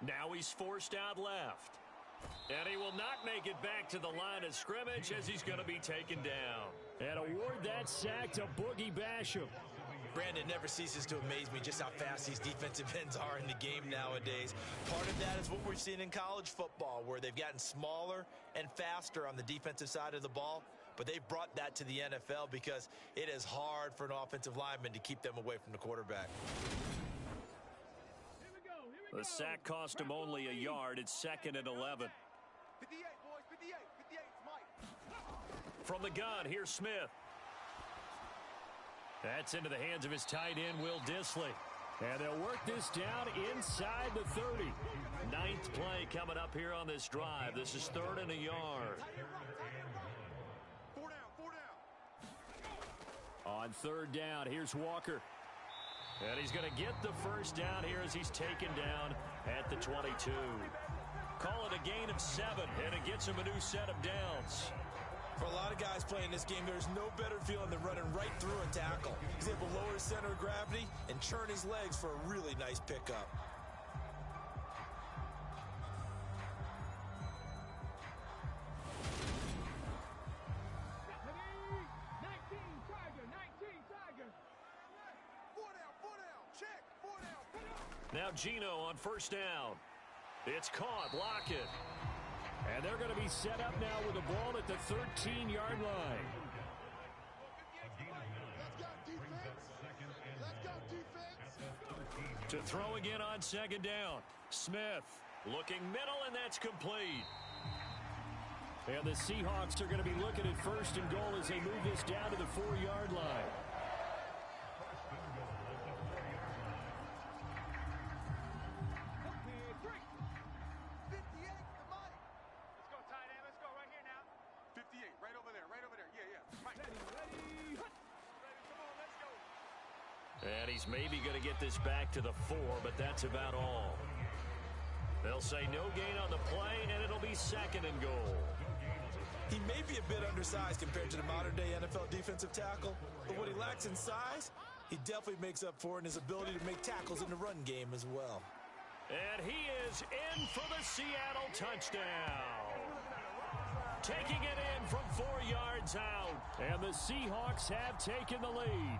Now he's forced out left. And he will not make it back to the line of scrimmage as he's going to be taken down. And award that sack to Boogie Basham. Brandon, never ceases to amaze me just how fast these defensive ends are in the game nowadays. Part of that is what we've seen in college football, where they've gotten smaller and faster on the defensive side of the ball. But they've brought that to the NFL because it is hard for an offensive lineman to keep them away from the quarterback. The sack cost him only a yard. It's 2nd and 11. 58, boys, 58, 58, it's Mike. From the gun, here's Smith. That's into the hands of his tight end, Will Dissly. And they'll work this down inside the 30. 9th play coming up here on this drive. This is 3rd and a yard. 4 down. On 3rd down, here's Walker. And he's going to get the first down here as he's taken down at the 22. Call it a gain of 7, and it gets him a new set of downs. For a lot of guys playing this game, there's no better feeling than running right through a tackle. He's able to lower his center of gravity and churn his legs for a really nice pickup. Now Gino on 1st down. It's caught. Lock it. And they're going to be set up now with the ball at the 13-yard line. To throw again on 2nd down. Smith looking middle, and that's complete. And the Seahawks are going to be looking at 1st and goal as they move this down to the 4-yard line. And he's maybe going to get this back to the 4, but that's about all. They'll say no gain on the play, and it'll be 2nd and goal. He may be a bit undersized compared to the modern-day NFL defensive tackle, but what he lacks in size, he definitely makes up for in his ability to make tackles in the run game as well. And he is in for the Seattle touchdown. Taking it in from 4 yards out. And the Seahawks have taken the lead.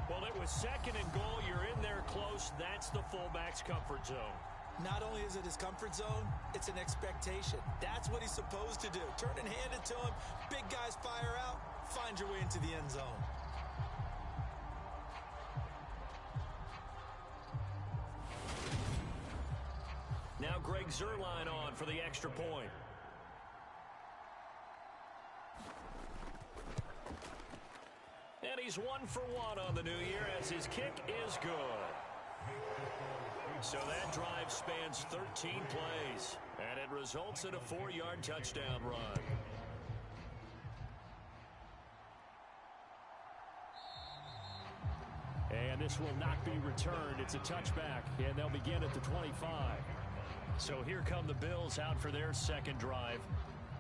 Well, it was 2nd and goal. You're in there close. That's the fullback's comfort zone. Not only is it his comfort zone, it's an expectation. That's what he's supposed to do. Turn and hand it to him. Big guys fire out. Find your way into the end zone. Now Greg Zuerlein on for the extra point. And he's 1 for 1 on the new year as his kick is good. So that drive spans 13 plays, and it results in a 4-yard touchdown run. And this will not be returned. It's a touchback, and they'll begin at the 25. So here come the Bills out for their 2nd drive.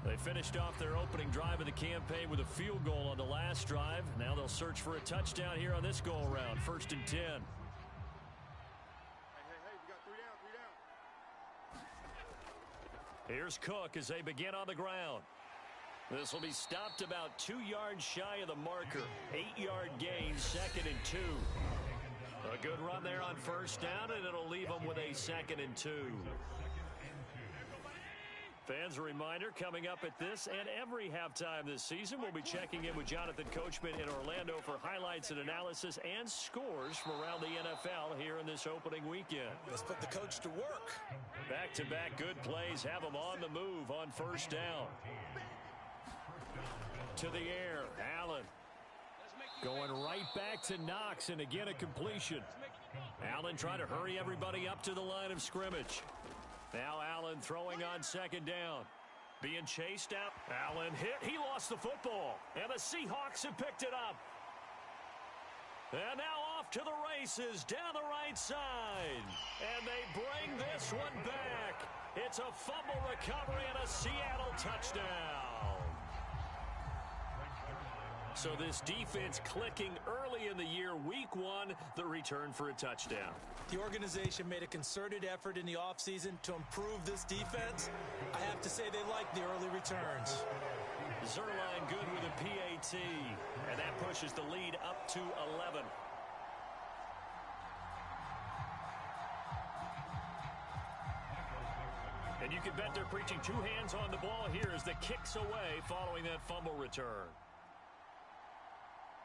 They finished off their opening drive of the campaign with a field goal on the last drive. Now they'll search for a touchdown here on this go-around. 1st and 10. Hey, we got 3 down. Here's Cook as they begin on the ground. This will be stopped about 2 yards shy of the marker. 8-yard gain, 2nd and 2. A good run there on 1st down, and it'll leave them with a 2nd and 2. Fans, a reminder, coming up at this and every halftime this season, we'll be checking in with Jonathan Coachman in Orlando for highlights and analysis and scores from around the NFL here in this opening weekend. Let's put the coach to work. Back-to-back good plays have him on the move on 1st down. To the air, Allen. Going right back to Knox, and again a completion. Allen trying to hurry everybody up to the line of scrimmage. Now Allen throwing on 2nd down. Being chased out. Allen hit. He lost the football. And the Seahawks have picked it up. And now off to the races down the right side. And they bring this one back. It's a fumble recovery and a Seattle touchdown. So this defense clicking early in the year, week one, the return for a touchdown. The organization made a concerted effort in the offseason to improve this defense. I have to say they like the early returns. Zerline good with a PAT, and that pushes the lead up to 11. And you can bet they're preaching two hands on the ball here as the kick's away following that fumble return.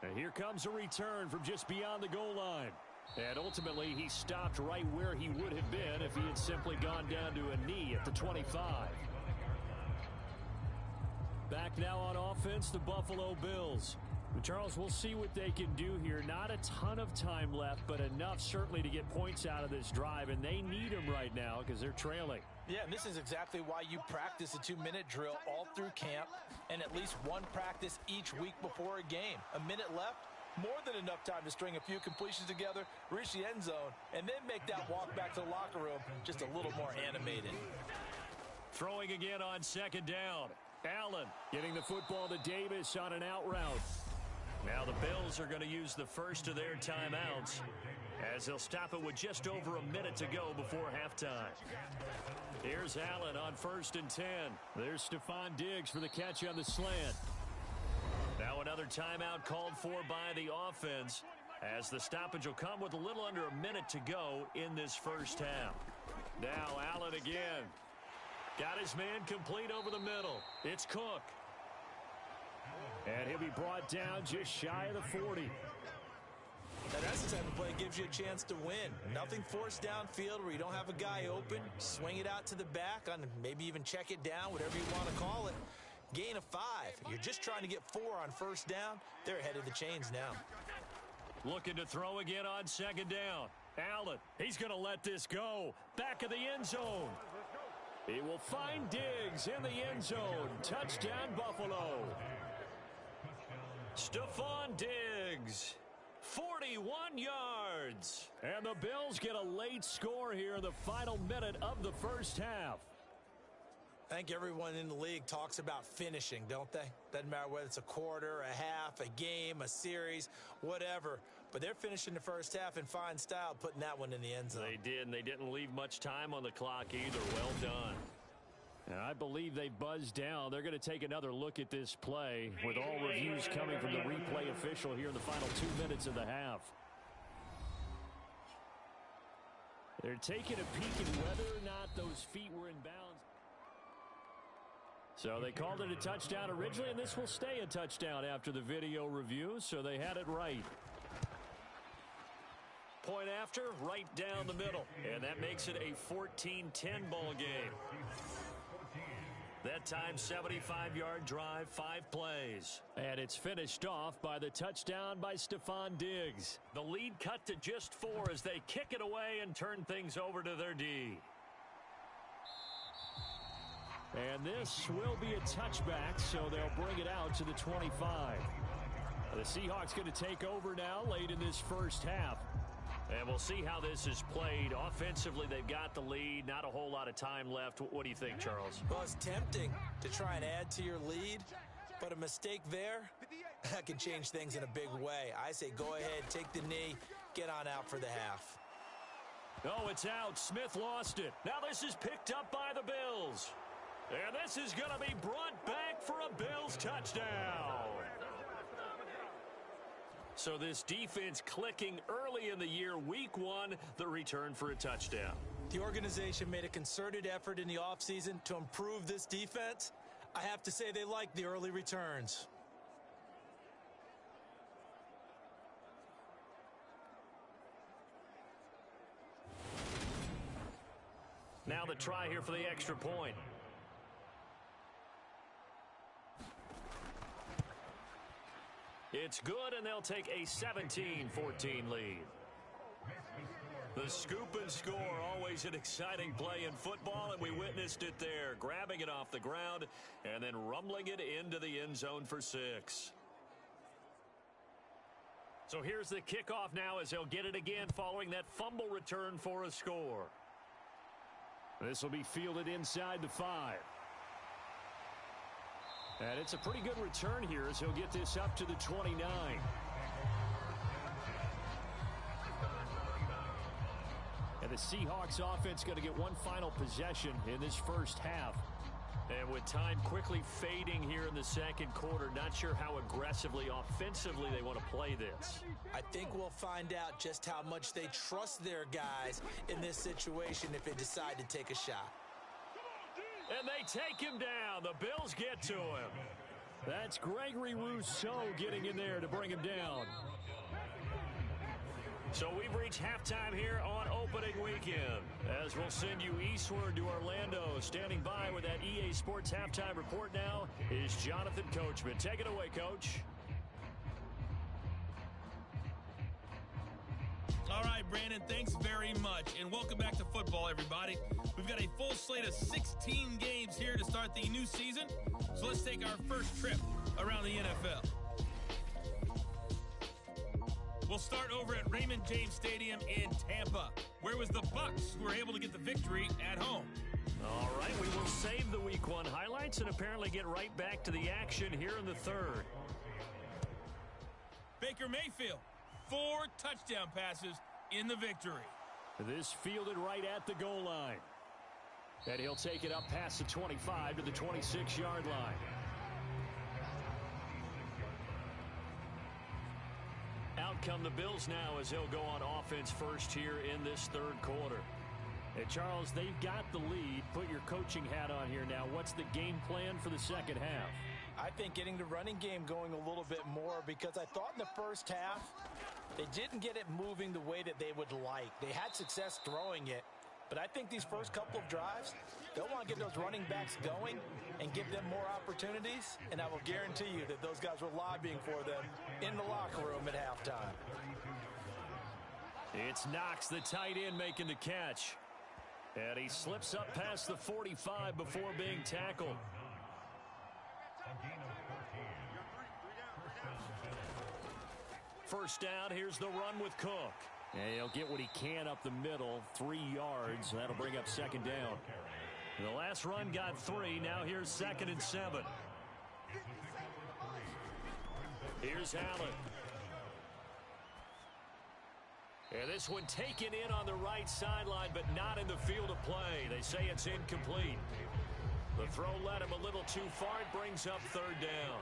And here comes a return from just beyond the goal line. And ultimately, he stopped right where he would have been if he had simply gone down to a knee at the 25. Back now on offense, the Buffalo Bills. Charles, we'll see what they can do here. Not a ton of time left, but enough certainly to get points out of this drive, and they need them right now because they're trailing. Yeah, and this is exactly why you practice a 2-minute drill all through camp and at least one practice each week before a game. A minute left, more than enough time to string a few completions together, reach the end zone, and then make that walk back to the locker room just a little more animated. Throwing again on second down. Allen getting the football to Davis on an out route. Now the Bills are going to use the first of their timeouts as they'll stop it with just over a minute to go before halftime. Here's Allen on 1st and 10. There's Stephon Diggs for the catch on the slant. Now another timeout called for by the offense as the stoppage will come with a little under a minute to go in this first half. Now Allen again. Got his man complete over the middle. It's Cook. And he'll be brought down just shy of the 40. Now that's the type of play that gives you a chance to win. Nothing forced downfield where you don't have a guy open. Swing it out to the back, on maybe even check it down, whatever you want to call it. Gain of 5. You're just trying to get 4 on first down. They're ahead of the chains now. Looking to throw again on second down. Allen, he's going to let this go. Back of the end zone. He will find Diggs in the end zone. Touchdown, Buffalo. Stephon Diggs, 41 yards. And the Bills get a late score here in the final minute of the first half. I think everyone in the league talks about finishing, don't they? Doesn't matter whether it's a quarter, a half, a game, a series, whatever. But they're finishing the first half in fine style, putting that one in the end zone. They did, and they didn't leave much time on the clock either. Well done. And I believe they buzzed down. They're going to take another look at this play with all reviews coming from the replay official here in the final 2 minutes of the half. They're taking a peek at whether or not those feet were in bounds. So they called it a touchdown originally, and this will stay a touchdown after the video review, so they had it right. Point after, right down the middle, and that makes it a 14-10 ball game. That time, 75-yard drive, 5 plays. And it's finished off by the touchdown by Stephon Diggs. The lead cut to just 4 as they kick it away and turn things over to their D. And this will be a touchback, so they'll bring it out to the 25. The Seahawks going to take over now late in this first half. And we'll see how this is played. Offensively, they've got the lead. Not a whole lot of time left. What do you think, Charles? Well, it's tempting to try and add to your lead, but a mistake there, that can change things in a big way. I say go ahead, take the knee, get on out for the half. Oh, it's out. Smith lost it. Now this is picked up by the Bills. And this is going to be brought back for a Bills touchdown. So this defense clicking early in the year, week 1, the return for a touchdown. The organization made a concerted effort in the offseason to improve this defense. I have to say they like the early returns. Now the try here for the extra point. It's good, and they'll take a 17-14 lead. The scoop and score, always an exciting play in football, and we witnessed it there, grabbing it off the ground and then rumbling it into the end zone for 6. So here's the kickoff now as they'll get it again following that fumble return for a score. This will be fielded inside the 5. And it's a pretty good return here as he'll get this up to the 29. And the Seahawks offense going to get one final possession in this first half. And with time quickly fading here in the second quarter, not sure how aggressively, offensively they want to play this. I think we'll find out just how much they trust their guys in this situation if they decide to take a shot. And they take him down. The Bills get to him. That's Gregory Rousseau getting in there to bring him down. So we've reached halftime here on opening weekend. As we'll send you eastward to Orlando. Standing by with that EA Sports halftime report now is Jonathan Coachman. Take it away, Coach. All right, Brandon, thanks very much. And welcome back to football, everybody. We've got a full slate of 16 games here to start the new season. So let's take our first trip around the NFL. We'll start over at Raymond James Stadium in Tampa. Where was the Bucs who were able to get the victory at home? All right, we will save the Week 1 highlights and apparently get right back to the action here in the third. Baker Mayfield, 4 touchdown passes in the victory. This fielded right at the goal line. And he'll take it up past the 25 to the 26-yard line. Out come the Bills now as they'll go on offense first here in this third quarter. Hey, Charles, they've got the lead. Put your coaching hat on here now. What's the game plan for the second half? I think getting the running game going a little bit more, because I thought in the first half they didn't get it moving the way that they would like. They had success throwing it, but I think these first couple of drives, they'll want to get those running backs going and give them more opportunities, and I will guarantee you that those guys were lobbying for them in the locker room at halftime. It's Knox, the tight end, making the catch. And he slips up past the 45 before being tackled. First down, here's the run with Cook. And he'll get what he can up the middle, 3 yards. That'll bring up second down. The last run got 3. Now here's 2nd and 7. Here's Allen. And this one taken in on the right sideline, but not in the field of play. They say it's incomplete. The throw led him a little too far. It brings up third down.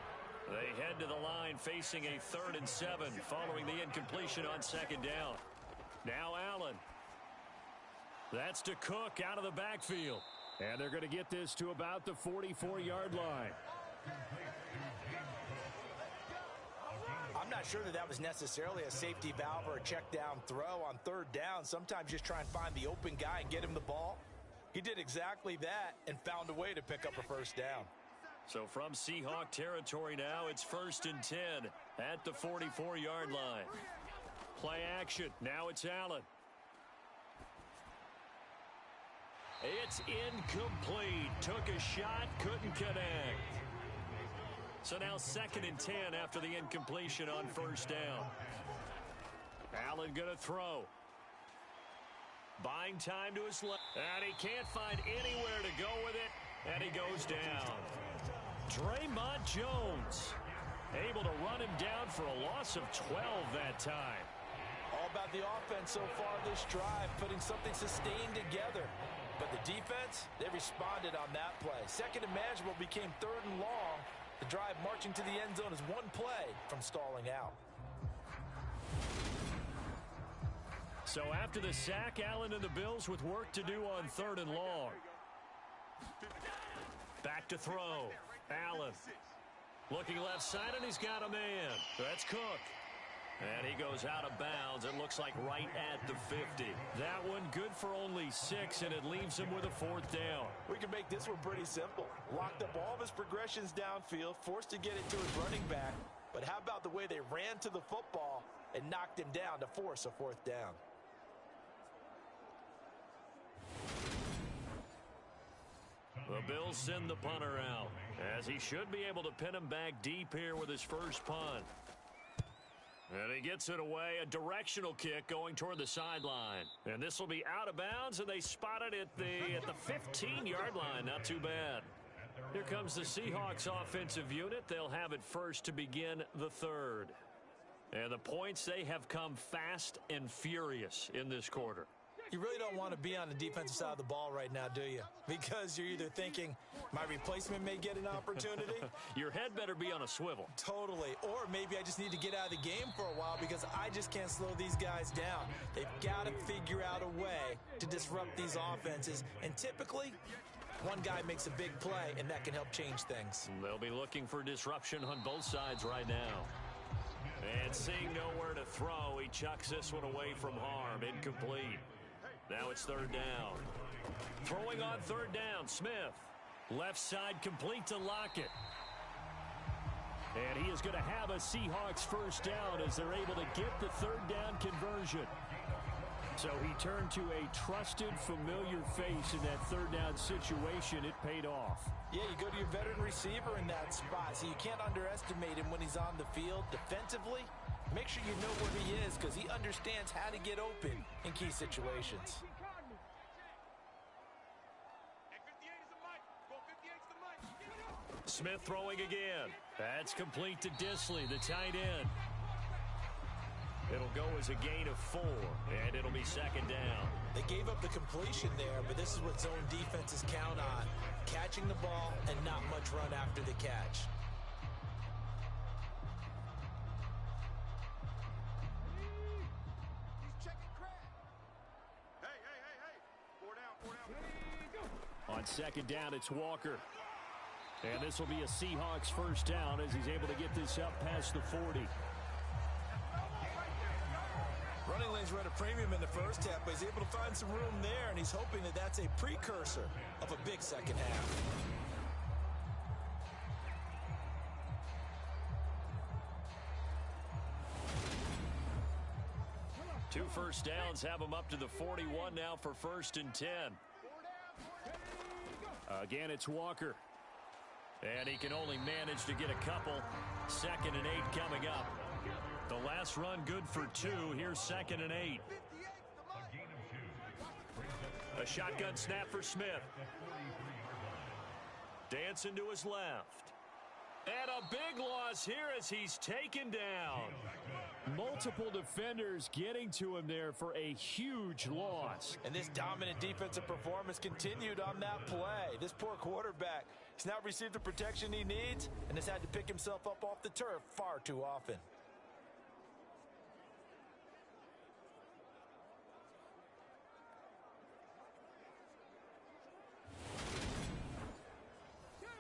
They head to the line facing a 3rd and 7 following the incompletion on second down. Now Allen. That's to Cook out of the backfield. And they're going to get this to about the 44-yard line. I'm not sure that was necessarily a safety valve or a check down throw on third down. Sometimes just try and find the open guy and get him the ball. He did exactly that and found a way to pick up a first down. So from Seahawk territory now, it's 1st and 10 at the 44-yard line. Play action. Now it's Allen. It's incomplete. Took a shot, couldn't connect. So now 2nd and 10 after the incompletion on first down. Allen going to throw. Buying time to his left. And he can't find anywhere to go with it. And he goes down. Draymond Jones able to run him down for a loss of 12 that time. All about the offense so far this drive, putting something sustained together. But the defense, they responded on that play. 2nd and manageable became 3rd and long. The drive marching to the end zone is one play from stalling out. So after the sack, Allen and the Bills with work to do on 3rd and long. Back to throw. Allen. Looking left side, and he's got a man. That's Cook. And he goes out of bounds. It looks like right at the 50. That one good for only 6, and it leaves him with a 4th down. We can make this one pretty simple. Locked up all of his progressions downfield, forced to get it to his running back. But how about the way they ran to the football and knocked him down to force a 4th down? The Bills send the punter out, as he should be able to pin him back deep here with his first punt. And he gets it away, a directional kick going toward the sideline. And this will be out of bounds, and they spot it at the 15-yard line. Not too bad. Here comes the Seahawks offensive unit. They'll have it first to begin the third. And the points, they have come fast and furious in this quarter. You really don't want to be on the defensive side of the ball right now, do you? Because you're either thinking, my replacement may get an opportunity. Your head better be on a swivel. Totally. Or maybe I just need to get out of the game for a while because I just can't slow these guys down. They've got to figure out a way to disrupt these offenses. And typically, one guy makes a big play, and that can help change things. They'll be looking for disruption on both sides right now. And seeing nowhere to throw, he chucks this one away from harm. Incomplete. Now it's third down. Throwing on third down, Smith. Left side complete to Lockett. And he is going to have a Seahawks first down as they're able to get the third down conversion. So he turned to a trusted, familiar face in that third down situation. It paid off. Yeah, you go to your veteran receiver in that spot, so you can't underestimate him when he's on the field defensively. Make sure you know where he is because he understands how to get open in key situations. Smith throwing again. That's complete to Disley, the tight end. It'll go as a gain of 4, and it'll be second down. They gave up the completion there, but this is what zone defenses count on. Catching the ball and not much run after the catch. On second down, it's Walker. And this will be a Seahawks first down as he's able to get this up past the 40. Running lanes were at a premium in the first half, but he's able to find some room there, and he's hoping that that's a precursor of a big second half. Two first downs have him up to the 41 now for first and 10. Again, it's Walker. And he can only manage to get a couple. Second and 8 coming up. The last run good for 2. Here's second and 8. A shotgun snap for Smith. Dancing to his left. And a big loss here as he's taken down. Multiple defenders getting to him there for a huge loss. And this dominant defensive performance continued on that play. This poor quarterback, he's not received the protection he needs and has had to pick himself up off the turf far too often.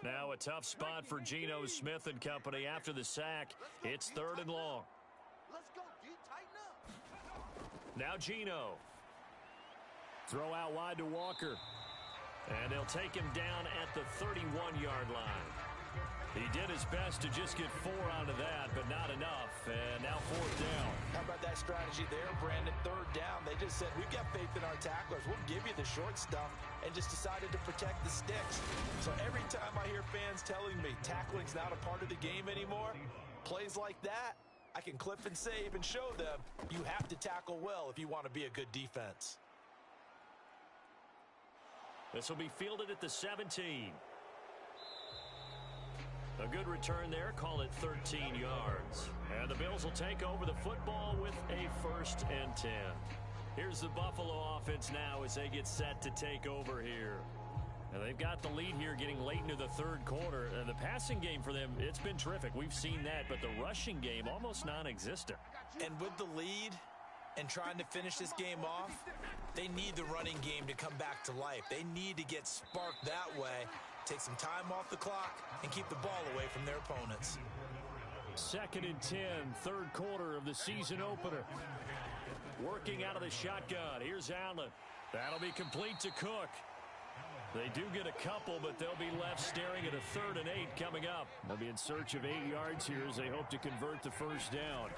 Now a tough spot for Geno Smith and company after the sack. It's third and long. Let's go, D. Tighten up. Now Geno. Throw out wide to Walker. And they'll take him down at the 31-yard line. He did his best to just get 4 out of that, but not enough. And now fourth down. How about that strategy there, Brandon? Third down. They just said, we've got faith in our tacklers. We'll give you the short stuff, and just decided to protect the sticks. So every time I hear fans telling me tackling's not a part of the game anymore, plays like that, I can clip and save and show them you have to tackle well if you want to be a good defense. This will be fielded at the 17. A good return there, call it 13 yards. And the Bills will take over the football with a first and 10. Here's the Buffalo offense now as they get set to take over here. And they've got the lead here getting late into the third quarter. And the passing game for them, it's been terrific. We've seen that, but the rushing game almost non-existent. And with the lead and trying to finish this game off, they need the running game to come back to life. They need to get sparked that way, take some time off the clock, and keep the ball away from their opponents. Second and 10, third quarter of the season opener. Working out of the shotgun. Here's Allen. That'll be complete to Cook. They do get a couple, but they'll be left staring at a third and 8 coming up. They'll be in search of 8 yards here as they hope to convert the first down.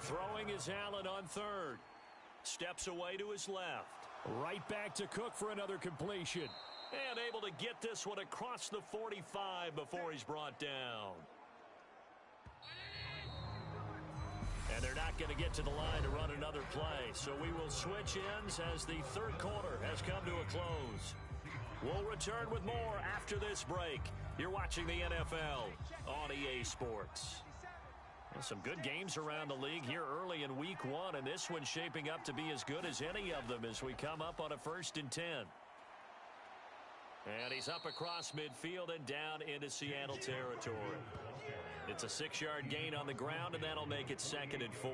Throwing is Allen on third. Steps away to his left. Right back to Cook for another completion. And able to get this one across the 45 before he's brought down. And they're not going to get to the line to run another play. So we will switch ends as the third quarter has come to a close. We'll return with more after this break. You're watching the NFL on EA Sports. Well, some good games around the league here early in week 1, and this one's shaping up to be as good as any of them as we come up on a 1st and 10. And he's up across midfield and down into Seattle territory. It's a 6-yard gain on the ground, and that'll make it 2nd and 4.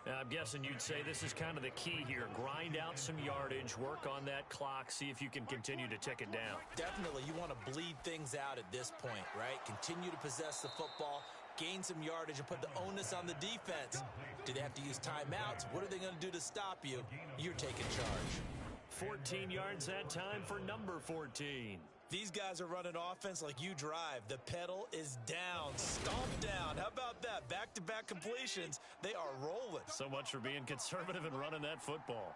I'm guessing you'd say this is kind of the key here. Grind out some yardage, work on that clock, see if you can continue to tick it down. Definitely, you want to bleed things out at this point, right? Continue to possess the football, gain some yardage, and put the onus on the defense. Do they have to use timeouts? What are they going to do to stop you? You're taking charge. 14 yards that time for number 14. These guys are running offense like you drive. The pedal is down, stomped down. How about that? Back-to-back completions. They are rolling. So much for being conservative and running that football.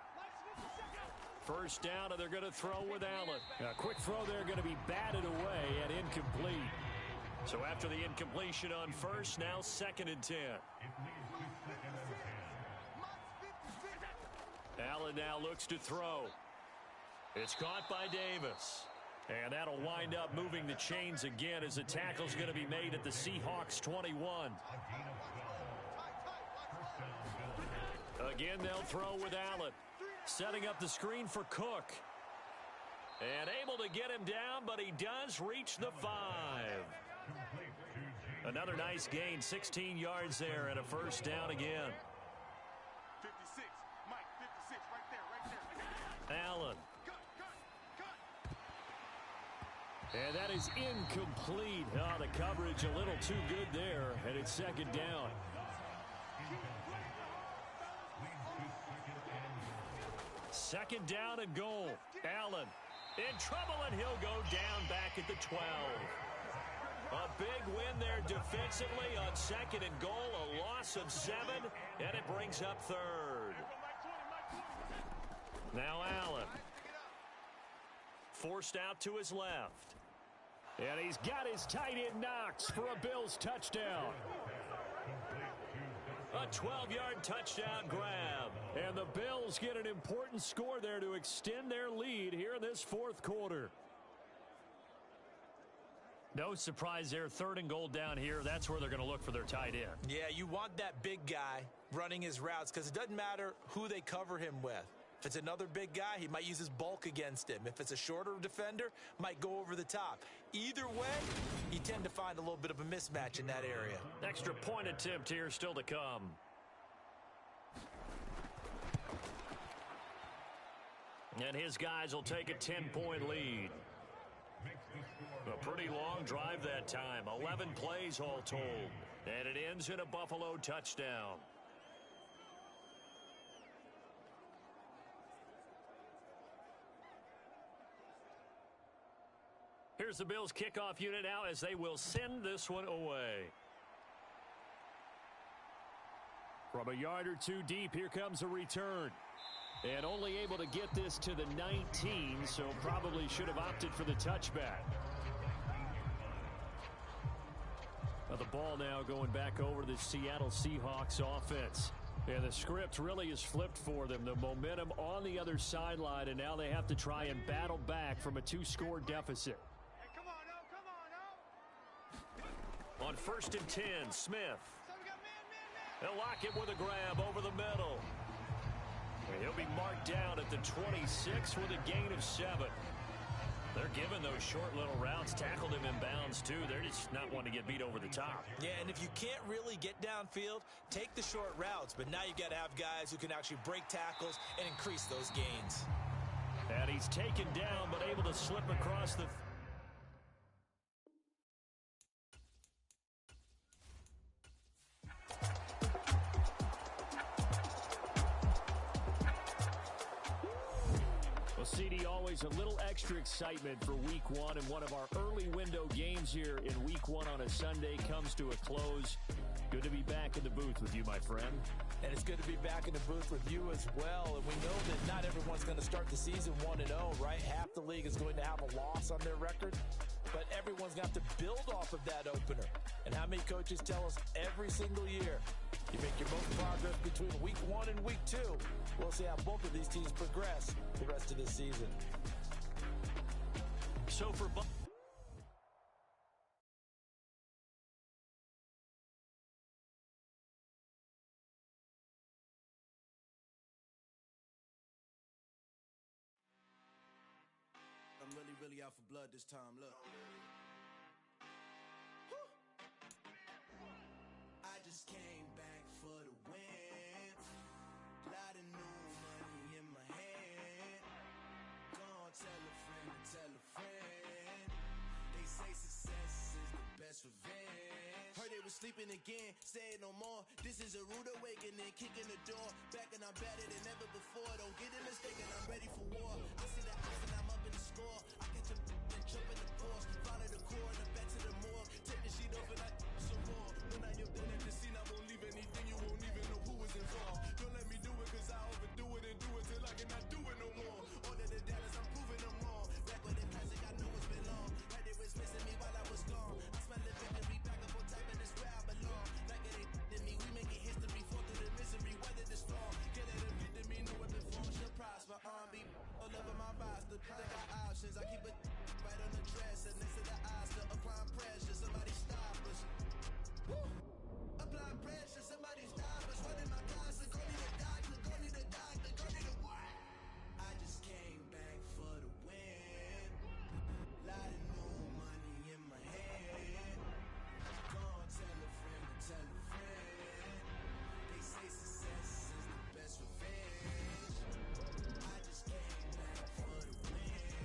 1st down, and they're going to throw with Allen. A quick throw there, going to be batted away and incomplete. So after the incompletion on 1st, now 2nd and 10. Allen now looks to throw. It's caught by Davis. And that'll wind up moving the chains again as the tackle's going to be made at the Seahawks 21. Again, they'll throw with Allen. Setting up the screen for Cook. And able to get him down, but he does reach the 5. Another nice gain, 16 yards there, and a 1st down again. 56, Mike, 56, right there. Allen. And that is incomplete. Oh, the coverage a little too good there, and it's 2nd down. Second down and goal. Allen in trouble, and he'll go down back at the 12. A big win there defensively on 2nd and goal, a loss of 7, and it brings up 3rd. Now Allen. Forced out to his left. And he's got his tight end Knox for a Bills touchdown. A 12-yard touchdown grab. And the Bills get an important score there to extend their lead here in this 4th quarter. No surprise there, 3rd and goal down here. That's where they're going to look for their tight end. Yeah, you want that big guy running his routes because it doesn't matter who they cover him with. If it's another big guy, he might use his bulk against him. If it's a shorter defender, might go over the top. Either way, you tend to find a little bit of a mismatch in that area. Extra point attempt here still to come. And his guys will take a 10-point lead. A pretty long drive that time. 11 plays all told. And it ends in a Buffalo touchdown. Here's the Bills kickoff unit now as they will send this one away. From a yard or two deep, here comes a return. And only able to get this to the 19, so probably should have opted for the touchback. Now the ball now going back over to the Seattle Seahawks offense. And the script really is flipped for them. The momentum on the other sideline, and now they have to try and battle back from a 2-score deficit. On 1st and 10, Smith. They'll lock it with a grab over the middle. And he'll be marked down at the 26 with a gain of 7. They're giving those short little routes, tackled him in bounds too. They're just not wanting to get beat over the top. Yeah, and if you can't really get downfield, take the short routes. But now you got to have guys who can actually break tackles and increase those gains. And he's taken down, but able to slip across the... Well, CD, always a little extra excitement for Week 1, and one of our early window games here in Week 1 on a Sunday comes to a close. Good to be back in the booth with you, my friend. And it's good to be back in the booth with you as well. And we know that not everyone's going to start the season 1-0, right? Half the league is going to have a loss on their record. But everyone's got to build off of that opener. And how many coaches tell us every single year, you make your most progress between Week 1 and Week 2. We'll see how both of these teams progress the rest of this season. So for I'm really out for blood this time, look. I just came back for the win. Lot of new money in my hand. Gonna tell a friend to tell a friend. They say success is the best revenge. Heard they was sleeping again, say it no more. This is a rude awakening, kicking the door. Back and I'm better than ever before. Don't get it mistaken, I'm ready for war. I see the ice and I'm up in the score. I catch a and jump in the course. Follow the core and back to the morgue. Take the sheet off and I some more. When I am done at the scene, I won't leave anything. You won't even know who was involved. Don't let me do it cause I overdo it and do it till I cannot do it no more. All of the Dallas, I'm proving them wrong. Back with the classic, I know it's been long. Heard they was missing me while I was gone. I smell the victory, back up on top and it's where I belong. Like it ain't to me, we making history. Fall through the misery, weather the storm. Can't let them get to me, no weapon form should prosper. R&B all over my roster. They got options, I keep it right on the dresser. Next to the Oscar, applying pressure. Somebody stop us. Woo! Applying pressure, somebody stop us. Running my closet, go need a doctor, go need a doctor, go need a what? I just came back for the win. Lot of new money in my hand. Gonna tell a friend to tell a friend. They say success is the best revenge. I just came back for the win.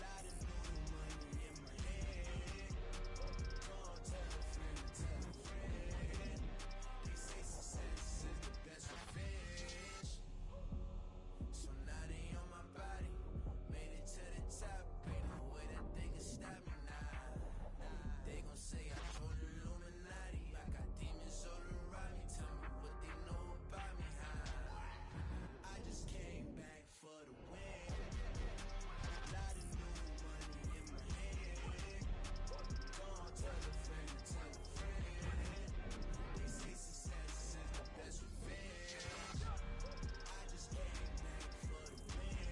Lot of new money in my hand. Gonna tell a friend to tell a friend. They say success is the best revenge. So now they on my body. Made it to the top. Ain't no way that they can stop me now. They gon' say I joined the Illuminati. I got demons all around me. Tell me what they know about me, huh? I just came back for the win. Lot of new money in my hand. Gonna tell a friend to tell a friend. They say success is the best revenge. I just came back for the win.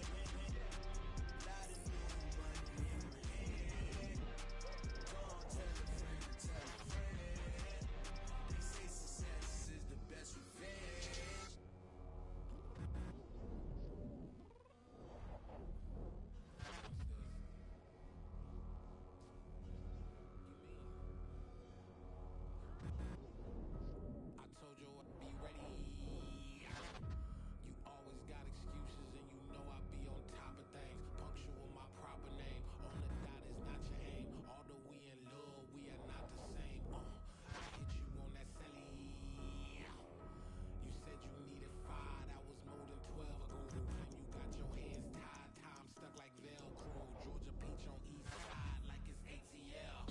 Lot of new money in my hand. Gonna tell a friend to tell a friend. They say success is the best revenge. I told you I'd be ready. You always got excuses and you know I be on top of things. Punctual my proper name. On the dot is not your aim. Although we in love, we are not the same. I hit you on that celly. You said you needed 5, that was more than 12 ago. And you got your hands tied, time stuck like Velcro. Georgia Peach on east side like it's ATL.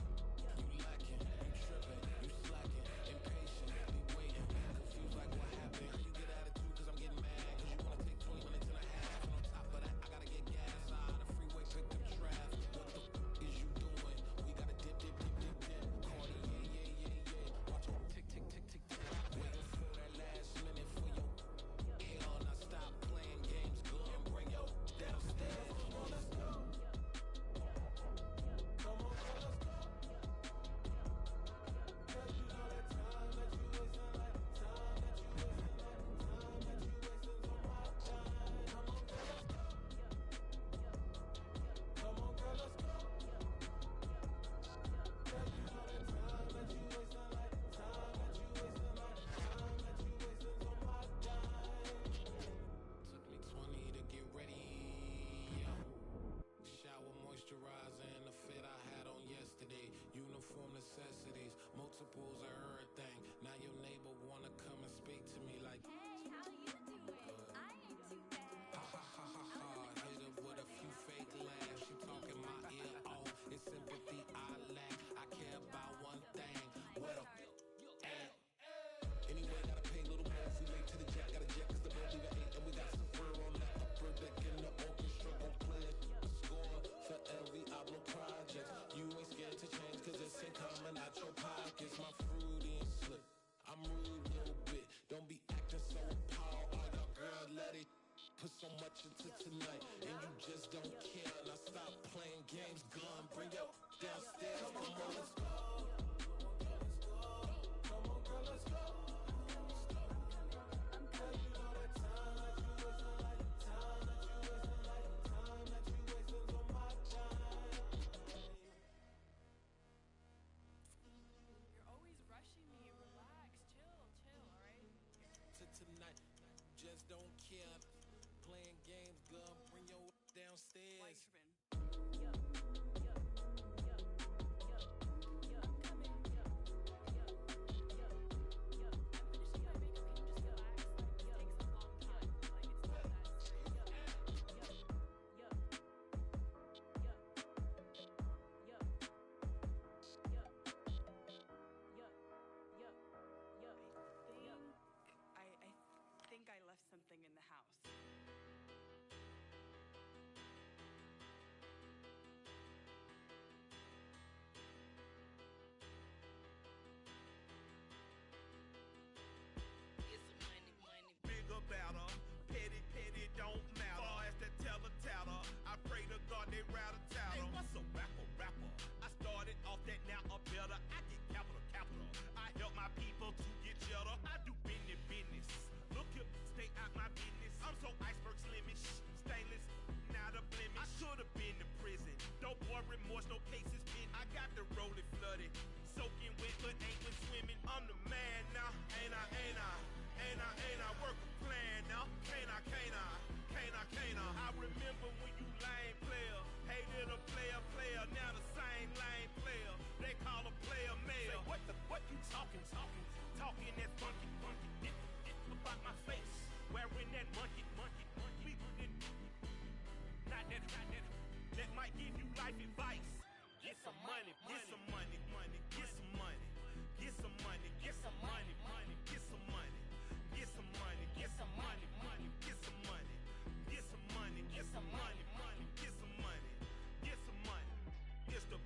You lacking, you tripping, you slacking, impatient, be waiting, confused like what happened. You get attitude cause I'm getting mad, cause you wanna take 20 minutes and a half. And on top of that, I gotta get gas out the freeway, pick up traffic. What the is you doing? We gotta dip. Cardi, yeah. Watch your tick. Waiting for that last minute for your hell. Now stop playing games, go and bring your downstairs. Come on, let's go. Come on, girl, let's go. Cause you know that time that you wasting like time that you wasting like time that you wasting on my time. Come on, girl, let's go. Come on, girl, let's go. Cause you know that time that you wasting like time that you wasting like time that you wasting on my dime. Took me 20 to get ready. Shower moisturizer and the fit I had on yesterday. Uniform necessities, multiples of everything. Now your neighbor wanna come and speak to me like, Hey, how you doing? I ain't too bad. ha. Hit her with a few fake laughs. She talking my ear off. It's sympathy I lack. I care about one thing. Where the at? Anyway, gotta pay a little more if we late to the jet. Got a jet cause the boat leave at 8. And we got Safarie on the upper deck in the orchestra. Gon' play a score for every album project. You ain't scared to change cause it's ain't coming out your pockets. My fruity and slick. I'm rude a little bit. Don't be acting so appalled. All your girl let it put so much into tonight. And you just don't care. Now stop playing games. life advice. Get some money, get some money, money, get some money. Get some money, get some money, money, get some money. Get some money, get some money, money, get some money. Get some money, get some money, money, get some money. Get some money. It's the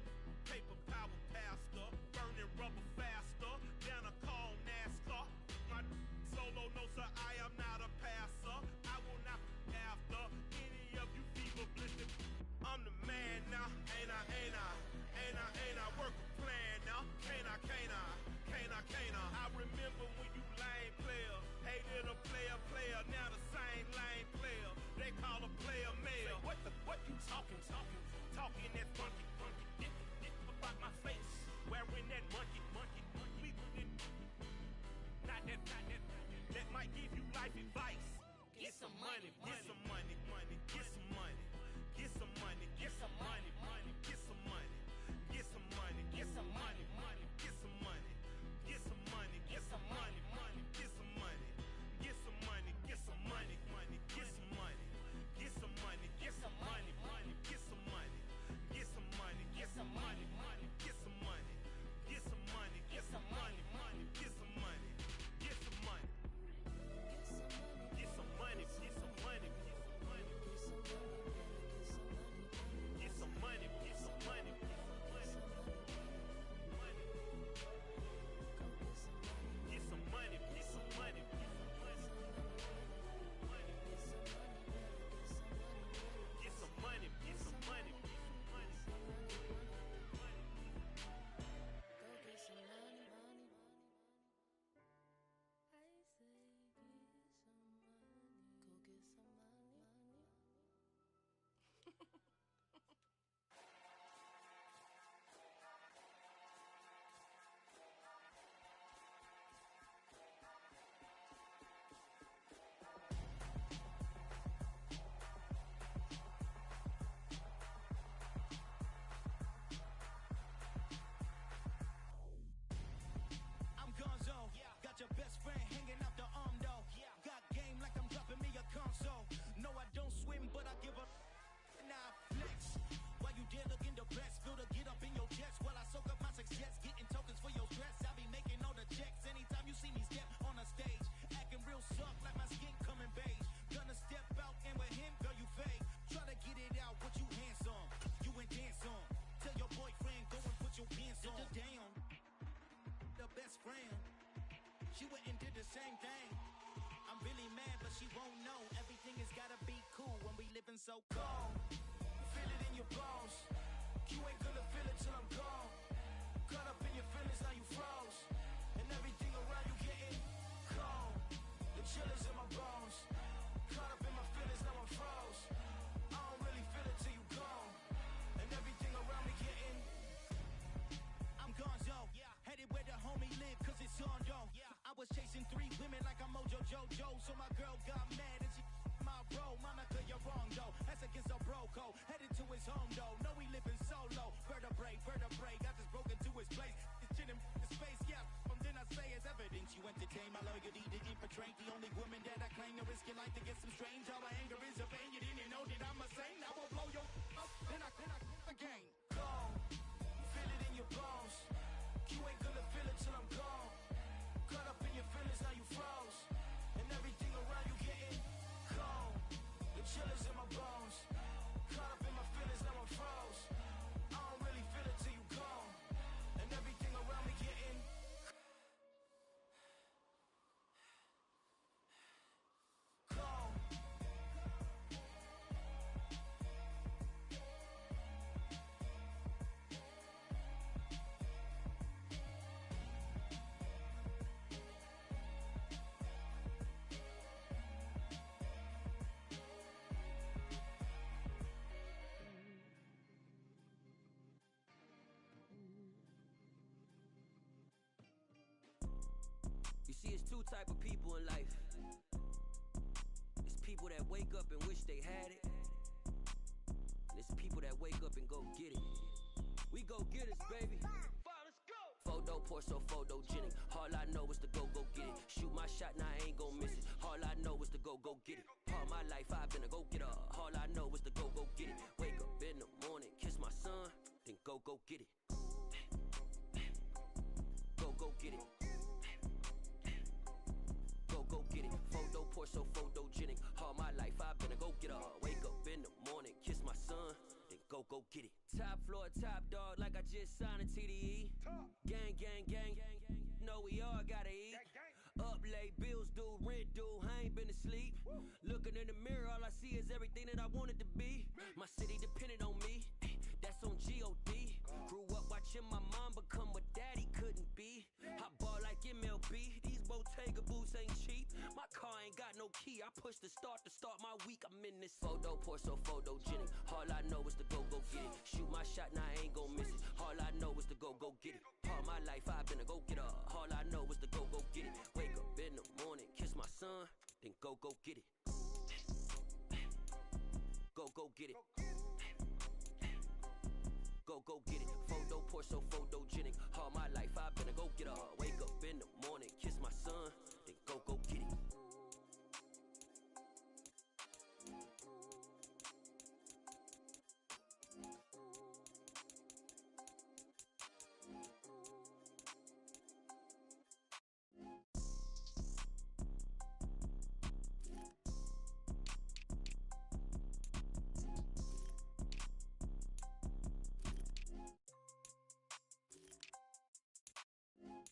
paper power pastor, burning rubber faster than a call NASCAR. My solo, no sir, I am not a passer. I will not be after any of you fever blistered. I'm the man now, ain't I, ain't I? Ain't I, ain't I? Work a plan now, can't I, can't I? Can't I, can't I? I remember when you lame player, hated a player, now the same lame player. They call a player mayor. What you talking that funky, dick about my face. Wearing that monkey. Not that, that might give you life advice. Get some money, get some money, money, get some money. Get some money, get some money, money, get some money. Get some money, get some money, money, get some money. Get some money, get some money, money, get some money. Get some money, get some money, money, get some money. Get some money, get some money, money, get some money. Get some money, get some money, money, get some money. Get some money, get some money, money, get some money. Get some money. Get some money, get some money, get some money. Get some money, get some money, get some money. Get some money, get some money, get some money. Get some money, get some money, get some money. Go get some money, money. I say get some money. Go get some money, money. I'm Gonzo. Got your best friend hanging out the arm though. Got game like I'm dropping me a console. No, I don't swim, but I give a now flex. While you there looking depressed, feel the get up in your chest while I soak up my success, getting tokens for your stress. I be making all the checks anytime you see me step on a stage, acting real soft like my skin coming beige. Gonna step out and with him, girl, you fake. Try to get it out, what you handsome, you ain't dance on. Tell your boyfriend go and put your pants on. Down. The best friend, she went and did the same thing. I'm really mad, but she won't know. Everything has gotta be cool when we living so cold. Feel it in your bones. You ain't gonna feel it till I'm gone. Caught up in your feelings, now you froze. And everything around you getting cold. The chill is in my bones. Caught up in my feelings, now I'm froze. I don't really feel it till you gone. And everything around me getting. I'm Gonzo. Headed where the homie live, cause it's on though. I was chasing 3 women like I'm Mojo Jojo. So my girl got mad and she my bro. Monica, you're wrong though. That's against a bro code. Headed to his home though. No, we living solo. Vertebrae. Got this broken to his place. It's chilling in space, yeah. From then I say it's evidence you entertain my loyalty to infiltrate. The only woman that I claim to risk your life to get some strange. All my anger is a pain. You didn't know that I'm a saint. I will blow your up. Then I again. Go. Feel it in your bones. You ain't gonna feel it till I'm gone. Caught up in your feelings, now you froze. And everything around you getting cold. The chill is in my bones. Caught up in my feelings, now I'm froze. I don't really feel it till you gone. And everything around me getting cold. You see, it's 2 type of people in life. It's people that wake up and wish they had it. And it's people that wake up and go get it. We go get it, baby. Photo, Porso, photogenic. All I know is to go get it. Shoot my shot, now I ain't gon' miss it. All I know is to go get it. All my life I've been a go-getter. All I know is to go get it. Wake up in the morning, kiss my son, go get it. Go get it. Go get it. Photo poor, so photogenic. All my life I've been a go-getter. Wake up in the morning, kiss my son, then go get it. Top floor, top dog, like I just signed a TDE. Gang, gang, gang, know we all gotta eat. Up late, bills due, rent due, I ain't been asleep. Looking in the mirror, all I see is everything that I wanted to be. My city depended on me, that's on G.O.D. Grew up watching my mom become what daddy couldn't be. I ball like MLB, these Bottega boots ain't cheap. My car ain't got no key, I push the start to start my week. I'm in this photo poor, so photogenic. All I know is to go get it. Shoot my shot, now I ain't gon' miss it. All I know is to go get it. All my life I've been a go-getter. All I know is to go get it. Wake up in the morning, kiss my son, then go get it. Go get it. Go get it. Photo poor, so photogenic. All my life I've been a go-getter. Wake up in the morning, kiss my son, then go get it.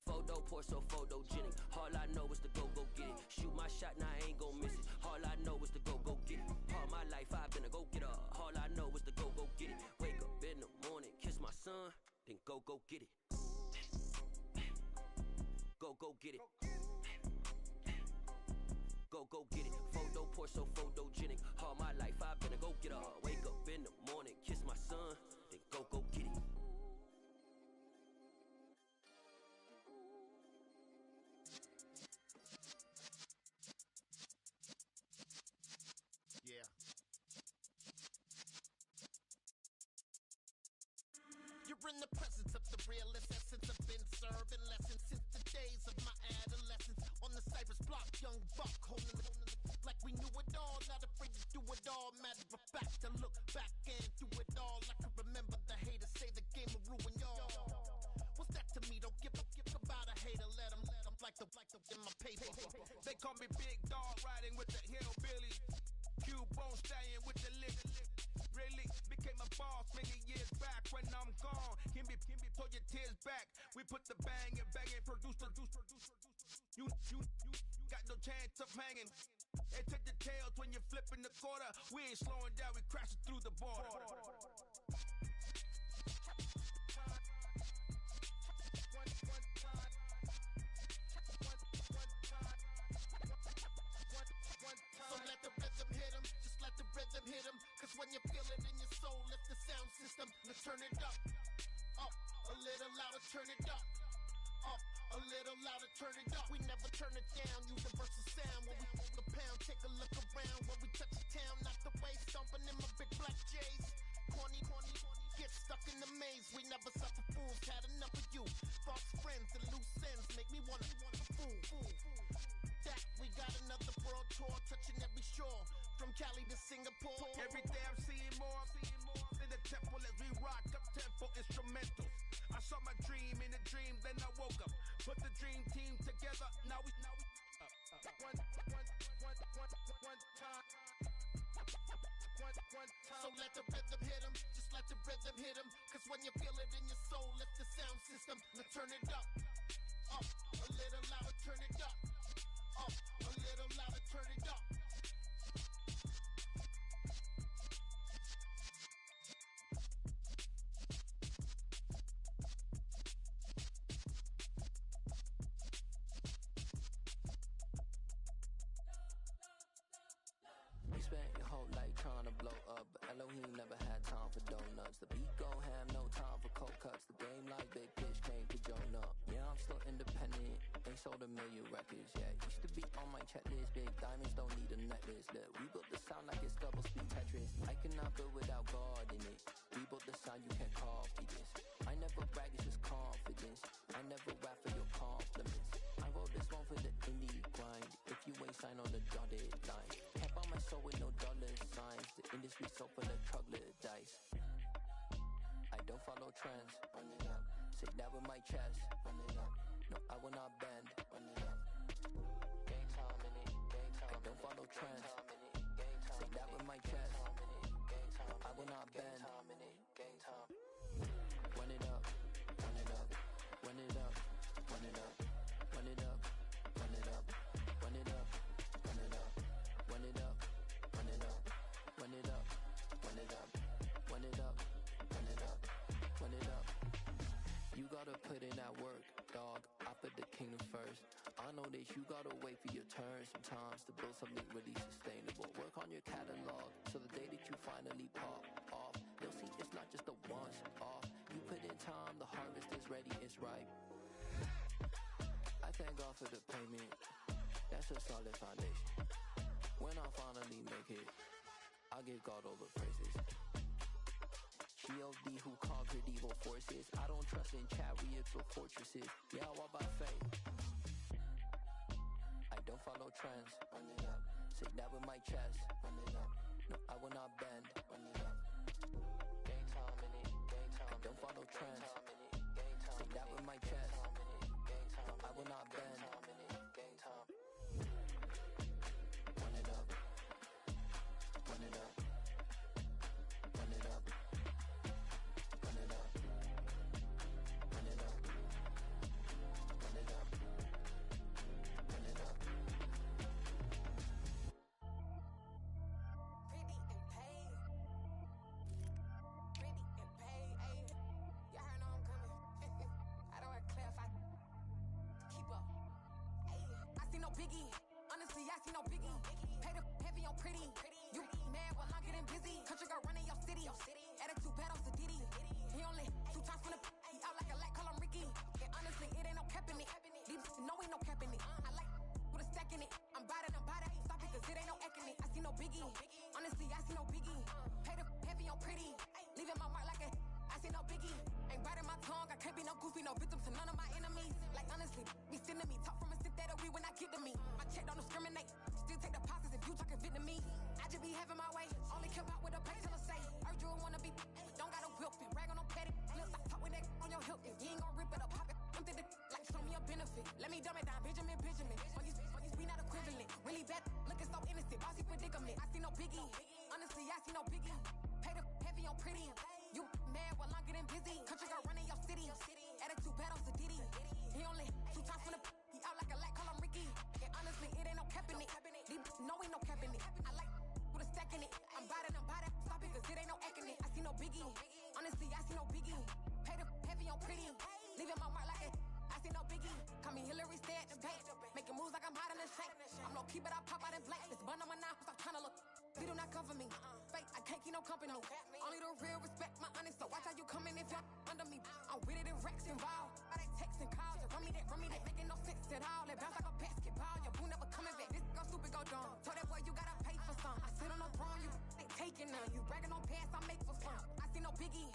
Photo poor, so photogenic. All I know is to go get it. Shoot my shot, now I ain't gon' miss it. All I know is to go get it. All my life I've been a go-getter. All I know is to go get it. Wake up in the morning, kiss my son, then go get it. Go get it. Go get it. Photo poor, so photogenic. All my life I've been a go-getter. Wake up in the morning, kiss my son, then go get it. Yeah. You're in the presence of the realest essence. I've been serving lessons since the days of my adolescence. On the Cypress block, young buck holding the like we knew it all, not afraid to do it all. Matter of fact, to look back and do it all. I can remember the haters say the game will ruin y'all. What's that to me? Don't give about a hater. Let them like the in my paper. They call me Big Dog, riding with the hillbilly. Q-Bone stallion with the lick. Really became a boss many years back. When I'm gone, can be pull your tears back. We put the bang and produce. You got no chance of hanging. And take the tails when you're flipping the quarter. We ain't slowing down, we crashing through the border. So let the rhythm hit him, just let the rhythm hit him. Cause when you feel it in your soul, lift the sound system. Now turn it up, a little louder, turn it up, a little louder, turn it up. We never turn it down, universal sound. When we hold the pound, take a look around. When we touch the town, not the way, stomping in my big black J's. Corny, get stuck in the maze. We never suffer fools, had enough of you. False friends and loose ends make me wanna fool. That we got another world tour, touching every shore, from Cali to Singapore. Every day I'm seeing more in the temple as we rock up tempo instrumentals. I saw my dream in a dream, then I woke up. Put the dream team together, now we one time. So let the rhythm hit him, just let the rhythm hit him. Cause when you feel it in your soul, lift the sound system. Now turn it up, a little louder, turn it up, a little louder, turn it up. You spent your whole life trying to blow up, but Elohim never had time for donuts. The beat go ham, no time for cold cuts. The game like big bitch came to join up. Yeah, I'm still independent, ain't sold a million records yet. Used to be on my checklist, big diamonds don't need a necklace. Look, we built the sound like it's double speed Tetris. I cannot build without God in it. We built the sound, you can't copy this. I never brag, it's just confidence. I never rap for your compliments. I wrote this one for the indie grind. If you ain't signed on the dotted line, can't buy my soul with no dollar signs. The industry so full of troglodytes. I don't follow trends. Run it up. Say that with my chest. Run it up. No, I will not bend. Run it up. Game time in it. Game time. I don't follow trends. Say that with my chest. No, I will not bend. Game time. Run it up. Run it up. Run it up. Run it up. Run it up. Run it up. Run it up. Run it up. Run it up. Run it up. Run it up. Run it up. Run it up. Run it up. Run it up. You gotta put in that work, dog. I put the kingdom first. I know that you gotta wait for your turn sometimes to build something really sustainable. Work on your catalog so the day that you finally pop off, you'll see it's not just a once off. You put in time, the harvest is ready, it's ripe. I thank God for the payment. That's a solid foundation. When I finally make it, I give God all the praises. G.O.D. who conquered evil forces. I don't trust in chariots or fortresses. Yeah, I walk by faith. I don't follow trends. Run it up. Say that with my chest. Run it up. No, I will not bend. Run it up. Game time in it. Game time. I don't follow trends. Say that with my chest. No, I will not bend. Game time. Run it up. Run it up. Run it up. Run it up. Run it up. Run it up. Run it up. Pretty and paid. Pretty and paid. Ayy. Y'all heard know I'm coming. I don't want to clarify. Keep up. Ayy. I see no biggie. Honestly, I see no biggie. Pay the heavy on pretty. You mad while I'm getting busy. Country girl running your city. Attitude bad on Sadiddy. He only 2 times from the he out like a light, call him Ricky. And honestly, it ain't no cap in it. These no ain't no cap in it. I like with a stack in it. I'm bad it. Stop it, cause it ain't no acting it. I see no biggie. Honestly, I see no biggie. Pay the heavy on pretty. Leaving my mark like a I see no biggie. Ain't biting my tongue. I can't be no goofy, no victim to none of my enemies. Like honestly, be sending me talk from a sit that we when I get to me. My check don't discriminate. Still take deposits if you talking Vietnamese. I just be having my way. Only come out with a pay till I say. Urge you wanna be. Don't gotta whip it. Rag on no petty. Flips. I talk with that on your hip. If you ain't gon' rip it up, pop it. I'm through the like show me a benefit. Let me dumb it down, Benjamin. For you, we not equivalent. Really bad, looking so innocent. Bossy predicament. I see no biggie. Honestly, I see no biggie. Pay the heavy on pretty. You mad while I'm getting busy. Country girl running your city. Attitude bad on Sadiddy. He only 2 times from the he out like a light, call him Ricky. And honestly, it ain't no cap in it. These no ain't no cap in it. I like with a stack in it. I'm bad it. Stop it, cause it ain't no acting it. I see no biggie. Honestly, I see no biggie. Pay the heavy on pretty. Leaving my mark like it. I see no biggie. Call me Hillary, stay at the bank. Making moves like I'm hiding in shape. I'm low key, but I pop out in blank. This bun on my knife, stop trying to look. They do not come for me. Fake, I can't keep no company. Only the real respect my honest. So watch how you coming if you're under me. I'm with it and Rex involved. All that text and calls. Run me that. Making no sense at all. They bounce like a basketball. Your boo never coming back. This go stupid, go dumb. Told that boy you gotta pay for some. I sit on the throne, you ain't taking none. You bragging on past, I make for fun. I see no biggie.